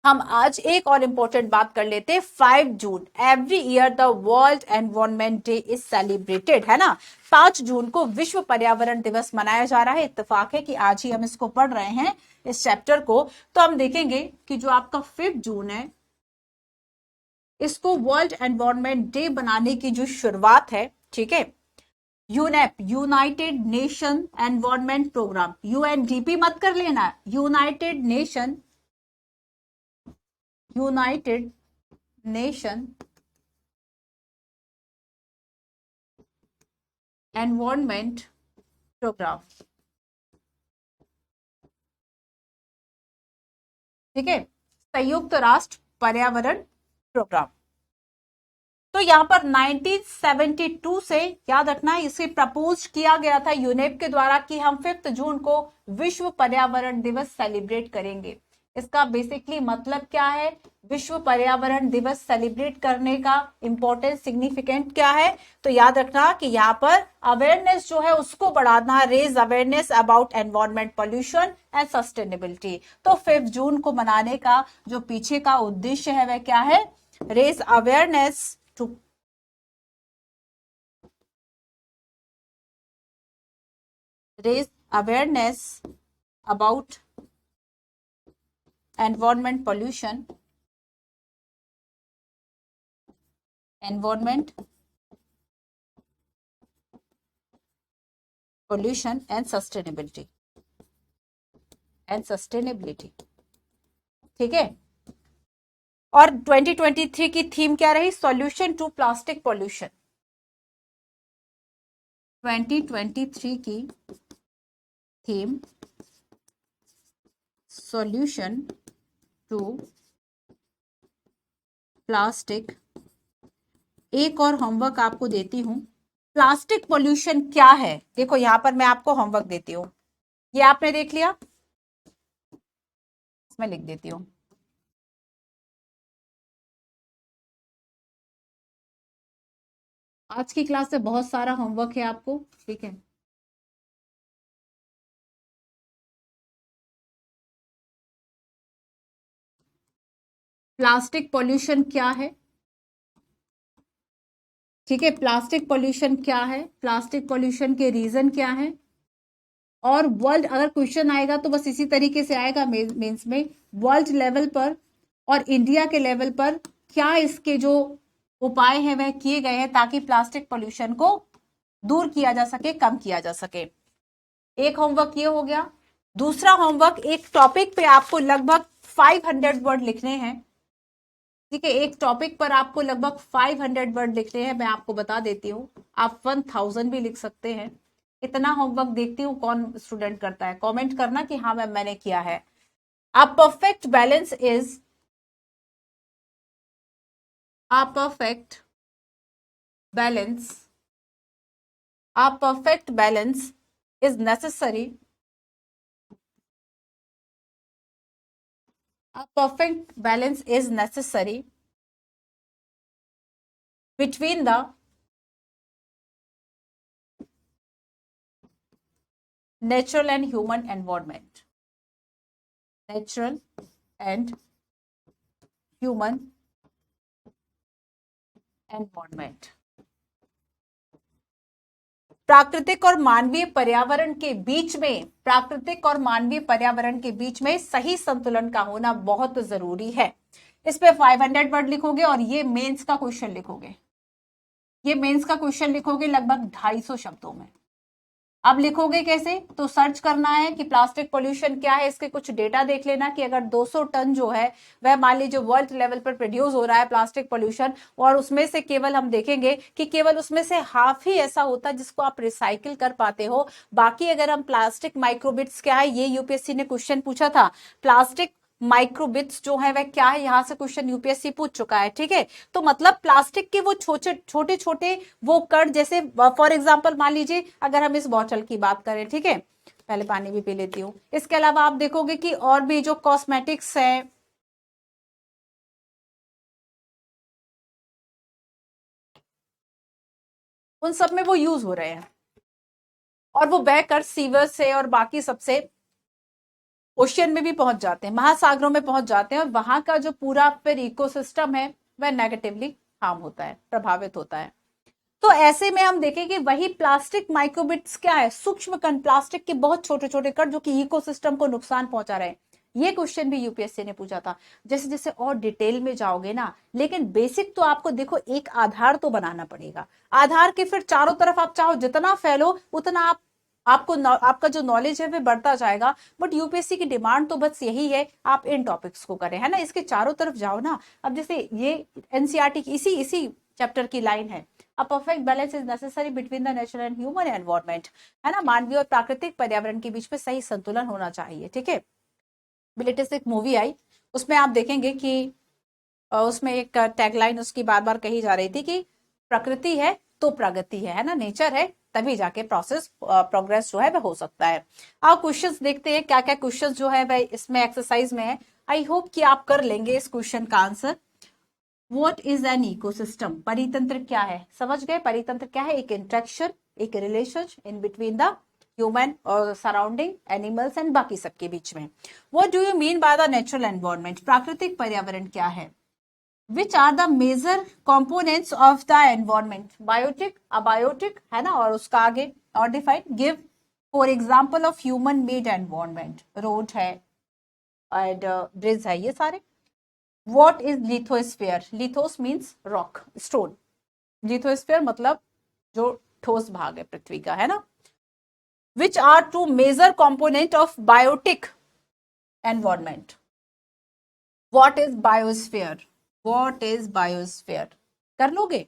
हम आज एक और इंपॉर्टेंट बात कर लेते हैं। 5 जून, every year the world environment day is celebrated, है ना। 5 जून को विश्व पर्यावरण दिवस मनाया जा रहा है। इत्तेफाक है कि आज ही हम इसको पढ़ रहे हैं, इस चैप्टर को। तो हम देखेंगे कि जो आपका 5 जून है, इसको वर्ल्ड एनवायरमेंट डे बनाने की जो शुरुआत है, ठीक है, UNEP, united nation environment programme, UNDP मत कर लेना, यूनाइटेड नेशन एनवायरमेंट प्रोग्राम, ठीक है, संयुक्त राष्ट्र पर्यावरण प्रोग्राम। तो यहां पर 1972 से याद रखना, इसे प्रपोज किया गया था यूनेप के द्वारा कि हम 5 जून को विश्व पर्यावरण दिवस सेलिब्रेट करेंगे। इसका बेसिकली मतलब क्या है, विश्व पर्यावरण दिवस सेलिब्रेट करने का इंपॉर्टेंस, सिग्निफिकेंट क्या है। तो याद रखना कि यहाँ पर अवेयरनेस जो है उसको बढ़ाना, raise awareness about environment pollution and sustainability. तो 5 जून को मनाने का जो पीछे का उद्देश्य है वह क्या है, raise awareness to raise awareness about environment pollution, and sustainability, ठीक है। और 2023 की थीम क्या रही, सॉल्यूशन टू प्लास्टिक पॉल्यूशन। 2023 की थीम सॉल्यूशन टू प्लास्टिक। एक और होमवर्क आपको देती हूं, प्लास्टिक पॉल्यूशन क्या है। देखो यहां पर मैं आपको होमवर्क देती हूं, ये आपने देख लिया, इसमें लिख देती हूं। आज की क्लास से बहुत सारा होमवर्क है आपको, ठीक है। प्लास्टिक पॉल्यूशन क्या है, ठीक है, प्लास्टिक पॉल्यूशन क्या है, प्लास्टिक पॉल्यूशन के रीजन क्या है, और वर्ल्ड, अगर क्वेश्चन आएगा तो बस इसी तरीके से आएगा मेंस में, वर्ल्ड लेवल पर और इंडिया के लेवल पर क्या इसके जो उपाय हैं वह किए गए हैं ताकि प्लास्टिक पॉल्यूशन को दूर किया जा सके, कम किया जा सके। एक होमवर्क ये हो गया। दूसरा होमवर्क, एक टॉपिक पे आपको लगभग 500 वर्ड लिखने हैं, ठीक है, एक टॉपिक पर आपको लगभग 500 वर्ड लिखने हैं। मैं आपको बता देती हूँ, आप 1000 भी लिख सकते हैं। इतना होमवर्क देखती हूँ कौन स्टूडेंट करता है, कमेंट करना कि हाँ मैम मैंने किया है। A perfect balance is a perfect balance, a perfect balance is necessary. A perfect balance is necessary between the natural and human environment. Natural and human environment. प्राकृतिक और मानवीय पर्यावरण के बीच में, प्राकृतिक और मानवीय पर्यावरण के बीच में सही संतुलन का होना बहुत जरूरी है। इस पे 500 वर्ड लिखोगे और ये मेंस का क्वेश्चन लिखोगे, ये मेंस का क्वेश्चन लिखोगे लगभग 250 शब्दों में। अब लिखोगे कैसे, तो सर्च करना है कि प्लास्टिक पोल्यूशन क्या है, इसके कुछ डेटा देख लेना कि अगर 200 टन जो है वह मान लीजिए वर्ल्ड लेवल पर प्रोड्यूस हो रहा है प्लास्टिक पोल्यूशन, और उसमें से केवल हम देखेंगे कि केवल उसमें से हाफ ही ऐसा होता है जिसको आप रिसाइकिल कर पाते हो। बाकी अगर हम प्लास्टिक माइक्रोबिट्स क्या है, ये यूपीएससी ने क्वेश्चन पूछा था, प्लास्टिक माइक्रोबिट्स जो है वह क्या है, यहां से क्वेश्चन यूपीएससी पूछ चुका है। ठीक है, तो मतलब प्लास्टिक के वो छोटे छोटे वो कण, जैसे फॉर एग्जांपल मान लीजिए अगर हम इस बॉटल की बात करें, ठीक है, पहले पानी भी पी लेती हूँ। इसके अलावा आप देखोगे कि और भी जो कॉस्मेटिक्स है, उन सब में वो यूज हो रहे हैं और वो बहकर सीवर से और बाकी सबसे ओशियन में भी पहुंच जाते हैं, महासागरों में पहुंच जाते हैं, और वहां का जो पूरा फिर इकोसिस्टम है वह नेगेटिवली हार्म होता है, प्रभावित होता है। तो ऐसे में हम देखें कि वही प्लास्टिक माइक्रोबिट्स क्या है, सूक्ष्म कण, प्लास्टिक के बहुत छोटे छोटे कण जो कि इकोसिस्टम को नुकसान पहुंचा रहे हैं। ये क्वेश्चन भी यूपीएससी ने पूछा था। जैसे जैसे और डिटेल में जाओगे ना, लेकिन बेसिक तो आपको देखो एक आधार तो बनाना पड़ेगा। आधार के फिर चारों तरफ आप चाहो जितना फैलो उतना आपका जो नॉलेज है वह बढ़ता जाएगा। बट यूपीएससी की डिमांड तो बस यही है आप इन टॉपिक्स को करें, है ना, इसके चारों तरफ जाओ ना। अब जैसे ये एनसीईआरटी की इसी चैप्टर की लाइन है, a perfect balance is necessary between the natural and human environment, है ना, मानवीय और प्राकृतिक पर्यावरण के बीच में सही संतुलन होना चाहिए। ठीक है, लेटेस्ट एक मूवी आई, उसमें आप देखेंगे कि उसमें एक टैगलाइन उसकी बार बार कही जा रही थी कि प्रकृति है तो प्रगति है ना, नेचर है तभी जाके प्रोग्रेस जो है वह हो सकता है। आप क्वेश्चंस देखते हैं क्या क्या क्वेश्चंस जो है वह इसमें एक्सरसाइज में है। आई होप कि आप कर लेंगे इस क्वेश्चन का answer. What is an ecosystem, परितंत्र क्या है, समझ गए, परितंत्र क्या है, एक इंटरेक्शन, एक relation in between the human और सराउंडिंग एनिमल्स एंड बाकी सबके बीच में। What do you mean by the natural environment, प्राकृतिक पर्यावरण क्या है। Which are the major components of the environment, biotic, abiotic, है ना, और उसका आगे और define, give for example of human made environment, road है एंड ब्रिज है, ये सारे। What is lithosphere? Lithos means rock, stone. Lithosphere मतलब जो ठोस भाग है पृथ्वी का, है ना। Which are two major component of biotic environment? What is biosphere? What is biosphere? कर लोगे,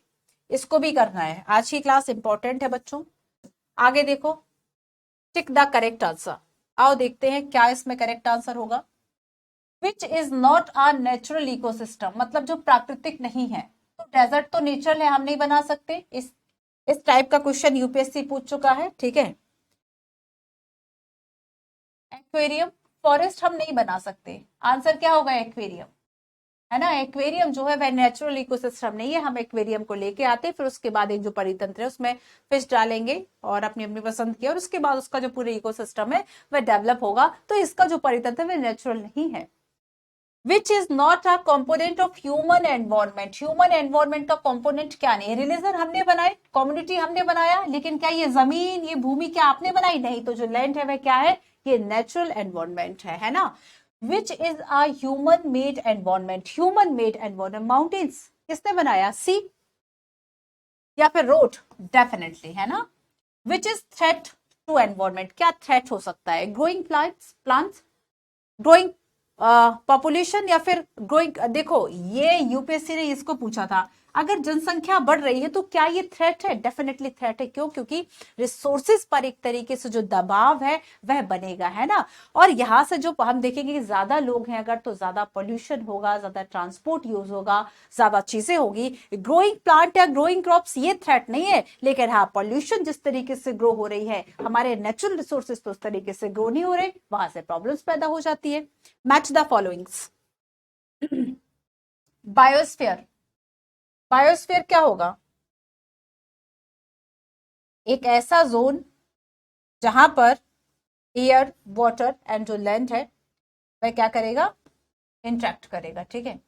इसको भी करना है, आज की क्लास इंपॉर्टेंट है बच्चों। आगे देखो, टिक द करेक्ट आंसर, आओ देखते हैं क्या इसमें करेक्ट आंसर होगा। Which is not a natural ecosystem, मतलब जो प्राकृतिक नहीं है, तो डेजर्ट तो नेचुरल है, हम नहीं बना सकते। इस टाइप का क्वेश्चन यूपीएससी पूछ चुका है। ठीक है, एक्वेरियम, फॉरेस्ट हम नहीं बना सकते, आंसर क्या होगा, एक्वेरियम, है ना। एक्वेरियम जो है वह नेचुरल इकोसिस्टम नहीं है, हम एक्वेरियम को लेके आते, फिर उसके बाद एक जो परितंत्र है उसमें फिश डालेंगे और अपनी अपनी पसंद की, और उसके बाद उसका जो पूरा इकोसिस्टम है वह डेवलप होगा। तो इसका जो परितंत्र है वह नेचुरल नहीं है। Which is not a component of human environment, human environment का कॉम्पोनेंट क्या नहीं है, रिलीजन हमने बनाए, कम्युनिटी हमने बनाया, लेकिन क्या ये जमीन, ये भूमि क्या आपने बनाई, नहीं। तो जो लैंड है वह क्या है, ये नेचुरल एनवायरमेंट है ना। Which is a human made environment, human made environment, mountains किसने बनाया, सी या फिर रोड, डेफिनेटली, है ना। Which is threat to environment, क्या थ्रेट हो सकता है, ग्रोइंग प्लांट्स, ग्रोइंग पॉपुलेशन, या फिर ग्रोइंग, देखो ये यूपीएससी ने इसको पूछा था, अगर जनसंख्या बढ़ रही है तो क्या ये थ्रेट है? डेफिनेटली थ्रेट है। क्यों? क्योंकि रिसोर्सेज पर एक तरीके से जो दबाव है वह बनेगा, है ना। और यहां से जो हम देखेंगे कि ज्यादा लोग हैं अगर, तो ज्यादा पोल्यूशन होगा, ज्यादा ट्रांसपोर्ट यूज होगा, ज्यादा चीजें होगी। ग्रोइंग प्लांट या ग्रोइंग क्रॉप्स ये थ्रेट नहीं है, लेकिन हाँ, पॉल्यूशन जिस तरीके से ग्रो हो रही है, हमारे नेचुरल रिसोर्सेज तो उस तरीके से ग्रो नहीं हो रहे, वहां से प्रॉब्लम्स पैदा हो जाती है। Match the followings. Biosphere, biosphere क्या होगा? एक ऐसा जोन जहां पर एयर, वाटर एंड जो लैंड है वह क्या करेगा? इंटरेक्ट करेगा, ठीक है।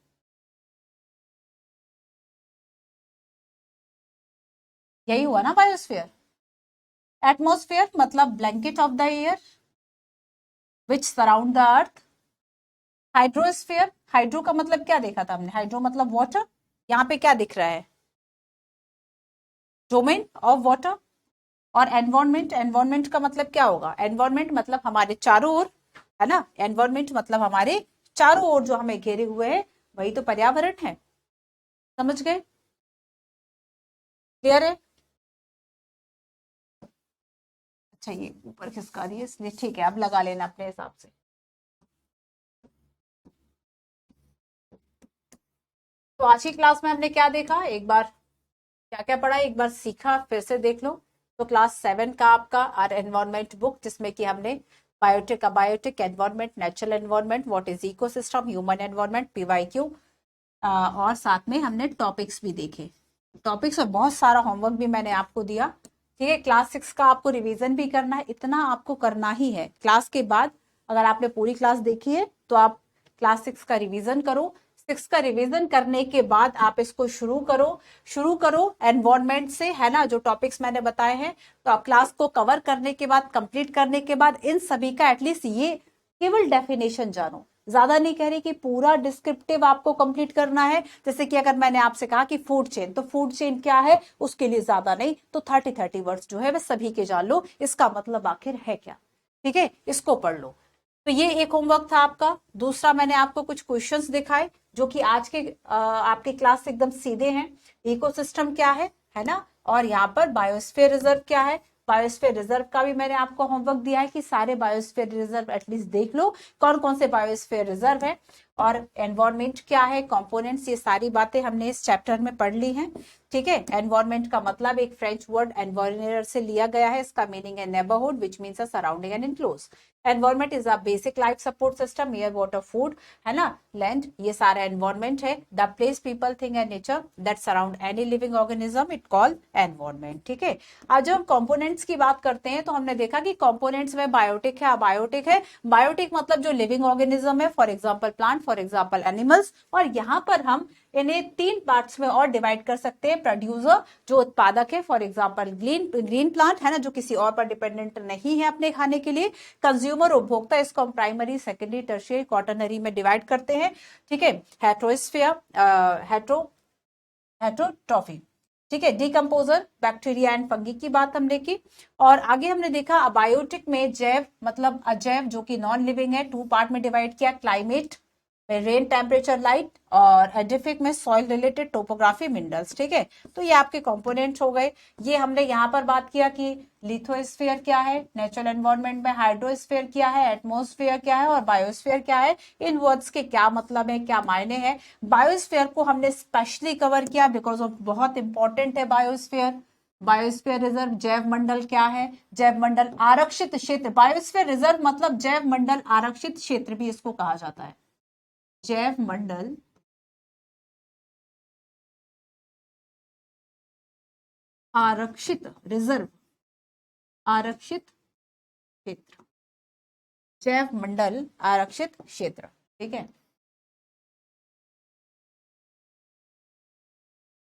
यही हुआ ना बायोस्फीयर। एटमॉस्फेयर मतलब blanket of the air which surround the earth. Hydrosphere, hydro का मतलब क्या देखा था हमने? हाइड्रो मतलब वाटर। यहाँ पे क्या दिख रहा है? Domain of water. और एनवायरमेंट, एनवायरमेंट का मतलब क्या होगा? एनवायरमेंट मतलब हमारे चारों ओर, है ना। एनवायरमेंट मतलब हमारे चारों ओर जो हमें घेरे हुए है, वही तो पर्यावरण है। समझ गए? क्लियर है? अच्छा, ये ऊपर खिसका दिए इसलिए ठीक है, अब लगा लेना अपने हिसाब से। तो आज की क्लास में हमने क्या देखा? एक बार क्या क्या पढ़ा, एक बार सीखा, फिर से देख लो। तो क्लास 7 का आपका आर एनवायरमेंट बुक, जिसमें कि हमने biotic, abiotic, environment, natural environment, what is ecosystem, human environment, PYQ, और साथ में हमने टॉपिक्स भी देखे। टॉपिक्स और बहुत सारा होमवर्क भी मैंने आपको दिया, ठीक है। क्लास 6 का आपको रिवीजन भी करना है, इतना आपको करना ही है। क्लास के बाद अगर आपने पूरी क्लास देखी है तो आप क्लास 6 का रिवीजन करो। 6 का रिवीजन करने के बाद आप इसको शुरू करो। शुरू करो एनवायरमेंट से, है ना, जो टॉपिक्स मैंने बताए हैं। तो आप क्लास को कवर करने के बाद, कंप्लीट करने के बाद, इन सभी का एटलीस्ट ये केवल डेफिनेशन जानो। ज्यादा नहीं कह रही कि पूरा डिस्क्रिप्टिव आपको कंप्लीट करना है। जैसे कि अगर मैंने आपसे कहा कि फूड चेन, तो फूड चेन क्या है, उसके लिए ज्यादा नहीं, तो 30 वर्ड्स जो है वह सभी के जान लो, इसका मतलब आखिर है क्या, ठीक है, इसको पढ़ लो। तो ये एक होमवर्क था आपका। दूसरा, मैंने आपको कुछ क्वेश्चंस दिखाए जो कि आज के आपके क्लास से एकदम सीधे हैं। इकोसिस्टम क्या है ना, और यहाँ पर बायोस्फीयर रिजर्व क्या है। बायोस्फीयर रिजर्व का भी मैंने आपको होमवर्क दिया है कि सारे बायोस्फीयर रिजर्व एटलीस्ट देख लो, कौन कौन से बायोस्फीयर रिजर्व है। और एनवायरमेंट क्या है, कंपोनेंट्स, ये सारी बातें हमने इस चैप्टर में पढ़ ली हैं, ठीक है। एनवायरमेंट का मतलब एक फ्रेंच वर्ड एनवायरनर से लिया गया है, इसका मीनिंग है neighbourhood which means a surrounding and enclose. Environment is a basic life support system, air, water, food, है ना, लैंड, ये सारा एनवायरमेंट है। The place, people, thing and nature that surround any living organism, it called environment, ठीक है। आज जब हम कंपोनेंट्स की बात करते हैं तो हमने देखा कि कंपोनेंट्स में बायोटिक है, अबायोटिक है। बायोटिक मतलब जो लिविंग ऑर्गेनिज्म है, for example plant, for example animals. और यहाँ पर हम इन्हें 3 पार्ट्स में और डिवाइड कर सकते हैं। प्रोड्यूसर, जो उत्पादक है, फॉर एग्जांपल ग्रीन प्लांट, है ना, जो किसी और पर डिपेंडेंट नहीं है अपने खाने के लिए। कंज्यूमर, उपभोक्ता, इसको हम प्राइमरी, सेकेंडरी, टर्शियरी, क्वाटरनरी में डिवाइड करते हैं, ठीक है। हेट्रोस्फीयर, हेट्रोट्रॉफी, ठीक है। डिकम्पोजर, बैक्टीरिया एंड फंगी की बात हमने की। और आगे हमने देखा अबायोटिक में जैव मतलब अजैव, जो कि नॉन लिविंग है, 2 पार्ट में डिवाइड किया, क्लाइमेट में रेन, टेम्परेचर, लाइट, और एडिफिक में सॉइल रिलेटेड, टोपोग्राफी, मिनरल्स, ठीक है। तो ये आपके कंपोनेंट्स हो गए। ये हमने यहाँ पर बात किया कि लिथोस्फीयर क्या है, नेचुरल एनवायरनमेंट में हाइड्रोस्फीयर क्या है, एटमॉस्फेयर क्या है, और बायोस्फीयर क्या है। इन वर्ड्स के क्या मतलब है, क्या मायने हैं। बायोस्फीयर को हमने स्पेशली कवर किया बिकॉज ऑफ बहुत इंपॉर्टेंट है बायोस्फीयर। बायोस्फीयर रिजर्व, जैव मंडल क्या है, जैव मंडल आरक्षित क्षेत्र। बायोस्फीयर रिजर्व मतलब जैव मंडल आरक्षित क्षेत्र भी इसको कहा जाता है। जैव मंडल आरक्षित, रिजर्व, आरक्षित क्षेत्र, जैव मंडल आरक्षित क्षेत्र, ठीक है।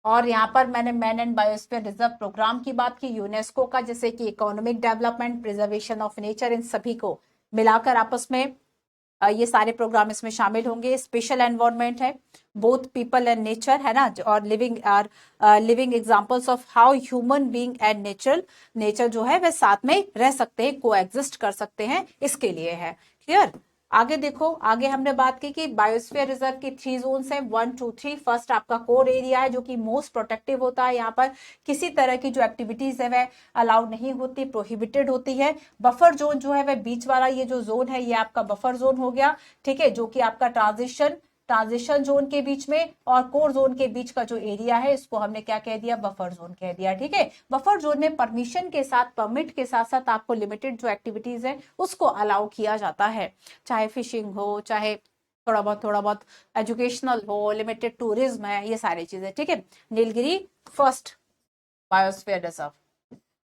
और यहाँ पर मैंने man and biosphere reserve programme की बात की, यूनेस्को का, जैसे कि economic development, preservation of nature, इन सभी को मिलाकर आपस में ये सारे प्रोग्राम इसमें शामिल होंगे। स्पेशल एनवायरनमेंट है, बोथ पीपल एंड नेचर, है ना, और living examples of how human being and nature जो है वह साथ में रह सकते हैं, को एग्जिस्ट कर सकते हैं, इसके लिए है। क्लियर? आगे देखो, आगे हमने बात की कि बायोस्फीयर रिजर्व की 3 जोन्स हैं, 1 2 3। फर्स्ट आपका कोर एरिया है जो कि मोस्ट प्रोटेक्टिव होता है, यहाँ पर किसी तरह की जो एक्टिविटीज है वह अलाउड नहीं होती, प्रोहिबिटेड होती है। बफर जोन जो है वह बीच वाला ये जो जोन है ये आपका बफर जोन हो गया, ठीक है, जो कि आपका ट्रांजिशन जोन के बीच में और कोर जोन के बीच का जो एरिया है इसको हमने क्या कह दिया, बफर जोन कह दिया, ठीक है। बफर जोन में परमिशन के साथ, परमिट के साथ साथ आपको लिमिटेड जो एक्टिविटीज है उसको अलाउ किया जाता है, चाहे फिशिंग हो, चाहे थोड़ा बहुत एजुकेशनल हो, लिमिटेड टूरिज्म है, ये सारी चीजें, ठीक है। Nilgiri first biosphere reserve.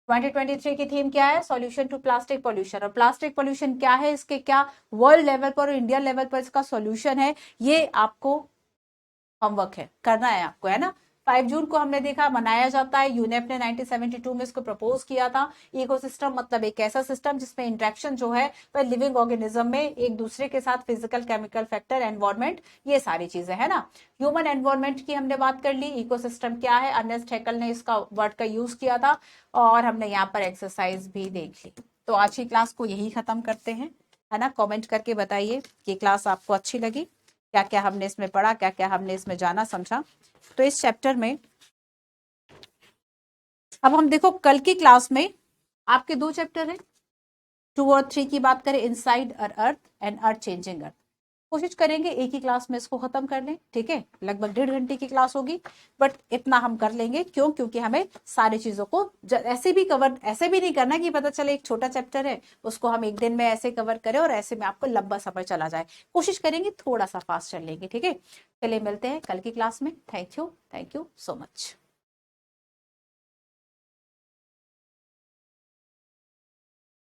2023 की थीम क्या है, सॉल्यूशन टू प्लास्टिक पोल्यूशन। और प्लास्टिक पोल्यूशन क्या है, इसके क्या वर्ल्ड लेवल पर और इंडिया लेवल पर इसका सॉल्यूशन है, ये आपको होमवर्क है, करना है आपको, है ना। 5 जून को हमने देखा मनाया जाता है, यूनेप ने 1972 में इसको प्रपोज किया था। इकोसिस्टम मतलब एक ऐसा सिस्टम जिसमें इंटरेक्शन जो है वह लिविंग ऑर्गेनिज्म में एक दूसरे के साथ, फिजिकल, केमिकल फैक्टर, एनवायरमेंट, ये सारी चीजें, है ना। ह्यूमन एनवायरमेंट की हमने बात कर ली, इकोसिस्टम क्या है, अर्नेस्ट हैकेल ने इसका वर्ड का यूज किया था, और हमने यहाँ पर एक्सरसाइज भी देख ली। तो आज की क्लास को यही खत्म करते हैं, है ना। कमेंट करके बताइए कि क्लास आपको अच्छी लगी, क्या क्या हमने इसमें पढ़ा, क्या क्या हमने इसमें जाना समझा। तो इस चैप्टर में अब हम देखो, कल की क्लास में आपके 2 चैप्टर हैं, 2 और 3 की बात करें, inside Earth and Earth changing Earth. कोशिश करेंगे एक ही क्लास में इसको खत्म कर लें, ठीक है। लगभग 1.5 घंटे की क्लास होगी, बट इतना हम कर लेंगे, क्यों, क्योंकि हमें सारी चीजों को ऐसे भी कवर, ऐसे भी नहीं करना कि पता चले एक छोटा चैप्टर है उसको हम एक दिन में ऐसे कवर करें और ऐसे में आपको लंबा सफर चला जाए। कोशिश करेंगे थोड़ा सा फास्ट चल लेंगे, ठीक है। चलिए मिलते हैं कल की क्लास में। Thank you so much.